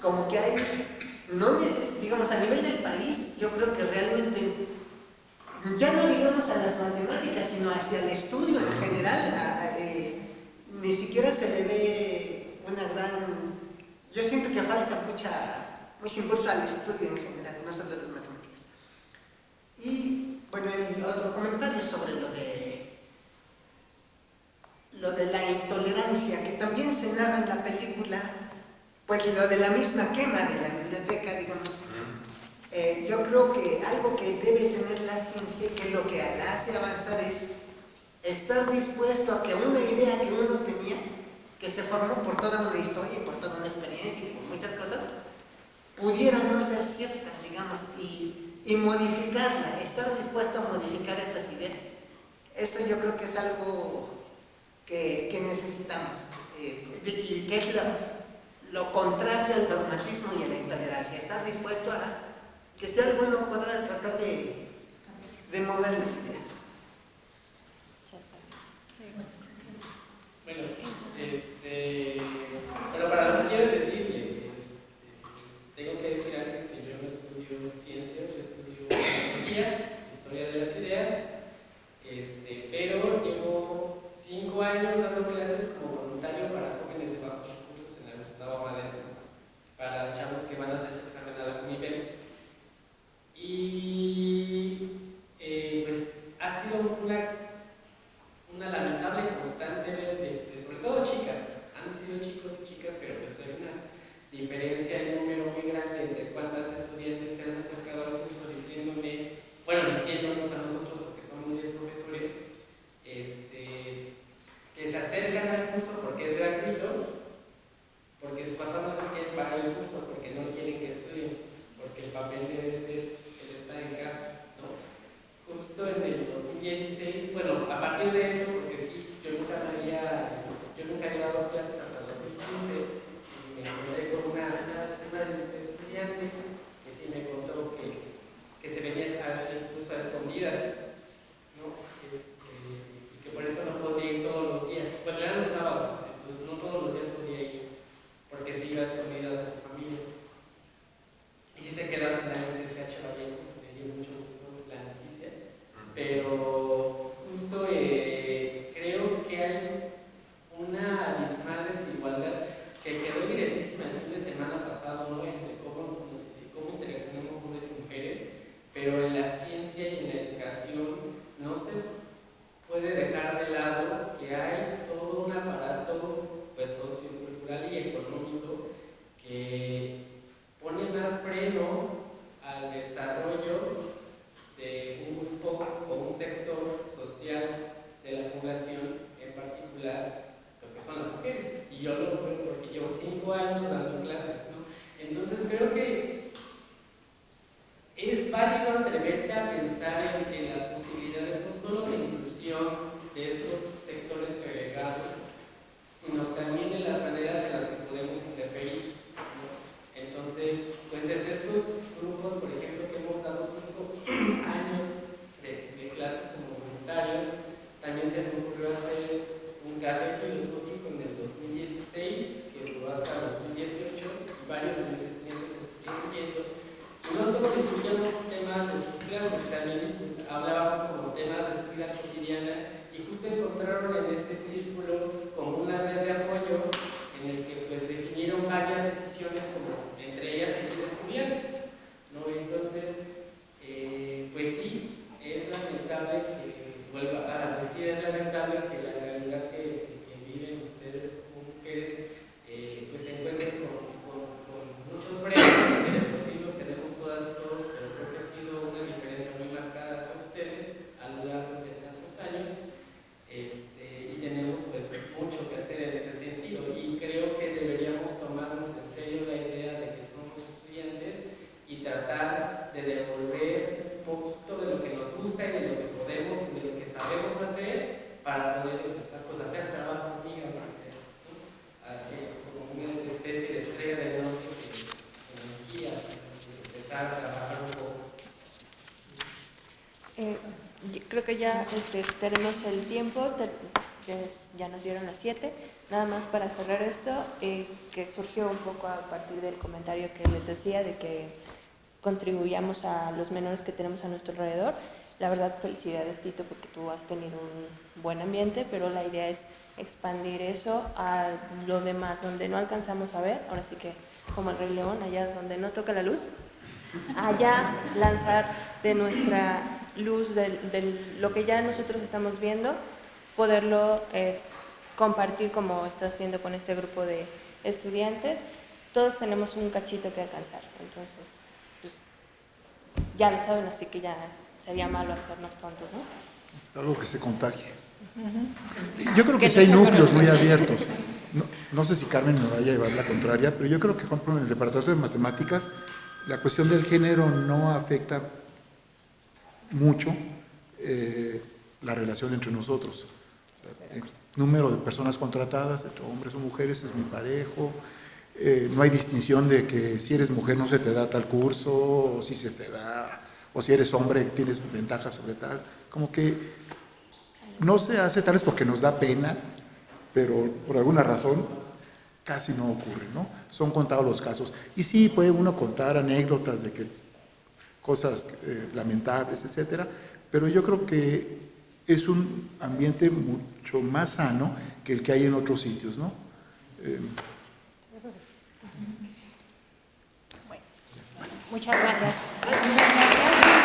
como que hay, digamos, a nivel del país, yo creo que realmente, ya no digamos a las matemáticas, sino hacia el estudio en general, ni siquiera se le ve una gran... Yo siento que falta mucho impulso al estudio en general, no solo a las matemáticas. Y, bueno, el otro comentario sobre lo de la intolerancia, que también se narra en la película, pues lo de la misma quema de la biblioteca, digamos. Yo creo que algo que debe tener la ciencia y que lo que la hace avanzar es estar dispuesto a que una idea que uno tenía, que se formó por toda una historia y por toda una experiencia y por muchas cosas, pudiera no ser cierta, digamos, y modificarla, estar dispuesto a modificar esas ideas. Eso yo creo que es algo que necesitamos, y que es lo contrario al dogmatismo y a la intolerancia, estar dispuesto a que si algo no podrá tratar de mover las ideas. Bueno, para lo que quiero decirle, tengo que decir antes que yo no estudio ciencias, yo estudio filosofía, historia 5 años dando clases como voluntario para jóvenes de bajos recursos en el Gustavo Madero, para chavos que van a hacer su examen a la Universal. Y pues ha sido una lamentable constante ver, sobre todo chicas, han sido chicos y chicas, pero pues hay una diferencia en número muy grande entre cuántas estudiantes se han acercado al curso diciéndonos a nosotros, porque somos 10 profesores, que se acercan al curso porque es gratuito, porque sus papás no les quieren pagar el curso, porque no quieren que estudien, porque el papel debe ser el estar en casa, ¿no? Justo en el 2016, bueno, a partir de eso, porque sí, yo nunca había dado clases hasta el 2015, y me encontré con una estudiante que sí me contó que se venía incluso a escondidas, ¿no? Y que por eso no podía ir todos los días. Bueno, eran los sábados, entonces no todos los días podía ir, porque se iba a escondidas a su familia. Y sí se quedó al final en CCH Vallejo, me dio mucho gusto la noticia, pero justo creo que hay una abismal desigualdad que quedó evidentísima el fin de semana pasado, ¿no? Entre cómo interaccionamos hombres y mujeres, pero en la ciencia y en la educación no se puede dejar de lado que hay todo un aparato pues, sociocultural y económico que pone más freno al desarrollo de un grupo o un sector social de la población en particular, pues que son las mujeres. Y yo lo veo porque llevo 5 años dando clases, ¿no? Entonces creo que es válido atreverse a pensar en las posibilidades no solo de inclusión de estos sectores agregados, sino también en las maneras en las que podemos interferir, ¿no? Entonces, pues desde estos grupos, por ejemplo, que hemos dado 5 años de clases como voluntarios, también se me ocurrió hacer un café filosófico en el 2016, que duró hasta el 2018, y varios de mis estudiantes estuvieron yendo. Y no solo discutíamos temas de sus clases, también hablábamos como temas de su vida cotidiana, y justo encontraron en este círculo como una red de apoyo en el que pues definieron varias decisiones, como entre ellas seguir estudiando, ¿no? Entonces, pues sí, es lamentable que, vuelva a decir, es lamentable que la realidad que viven ustedes como mujeres pues se encuentren con muchos frenos, que de por sí los tenemos todas y todos, pero creo que ha sido una diferencia muy marcada hacia ustedes a lo largo de tantos años, y tenemos pues mucho que hacer en ese sentido, y creo que deberíamos tomarnos en serio la idea de que somos estudiantes y tratar de devolver un poquito de lo que nos gusta y de lo que podemos y de lo que sabemos hacer para poder empezar pues, a hacer trabajo amiga, ¿no? Como una especie de estrella de norte que nos guía y empezar a trabajar un poco. Creo que ya tenemos el tiempo, ya nos dieron las 7. Nada más para cerrar esto, que surgió un poco a partir del comentario que les decía de que contribuyamos a los menores que tenemos a nuestro alrededor. La verdad, felicidades, Tito, porque tú has tenido un buen ambiente, pero la idea es expandir eso a lo demás, donde no alcanzamos a ver, ahora sí que como el Rey León, allá donde no toca la luz, allá lanzar de nuestra luz, de lo que ya nosotros estamos viendo, poderlo compartir como está haciendo con este grupo de estudiantes. Todos tenemos un cachito que alcanzar, entonces pues, ya lo saben, así que ya sería malo hacernos tontos, ¿no? Algo que se contagie. Yo creo que sí hay núcleos muy abiertos. No sé si Carmen me vaya a llevar la contraria, pero yo creo que, por ejemplo, en el Departamento de Matemáticas, la cuestión del género no afecta mucho la relación entre nosotros. El número de personas contratadas, entre hombres o mujeres, es muy parejo. No hay distinción de que si eres mujer no se te da tal curso, o si se te da, o si eres hombre tienes ventaja sobre tal. Como que no se hace, tal vez porque nos da pena, pero por alguna razón casi no ocurre, ¿no? Son contados los casos. Y sí, puede uno contar anécdotas de que cosas lamentables, etcétera, pero yo creo que es un ambiente mucho más sano que el que hay en otros sitios, ¿no? Bueno, muchas gracias. Muchas gracias.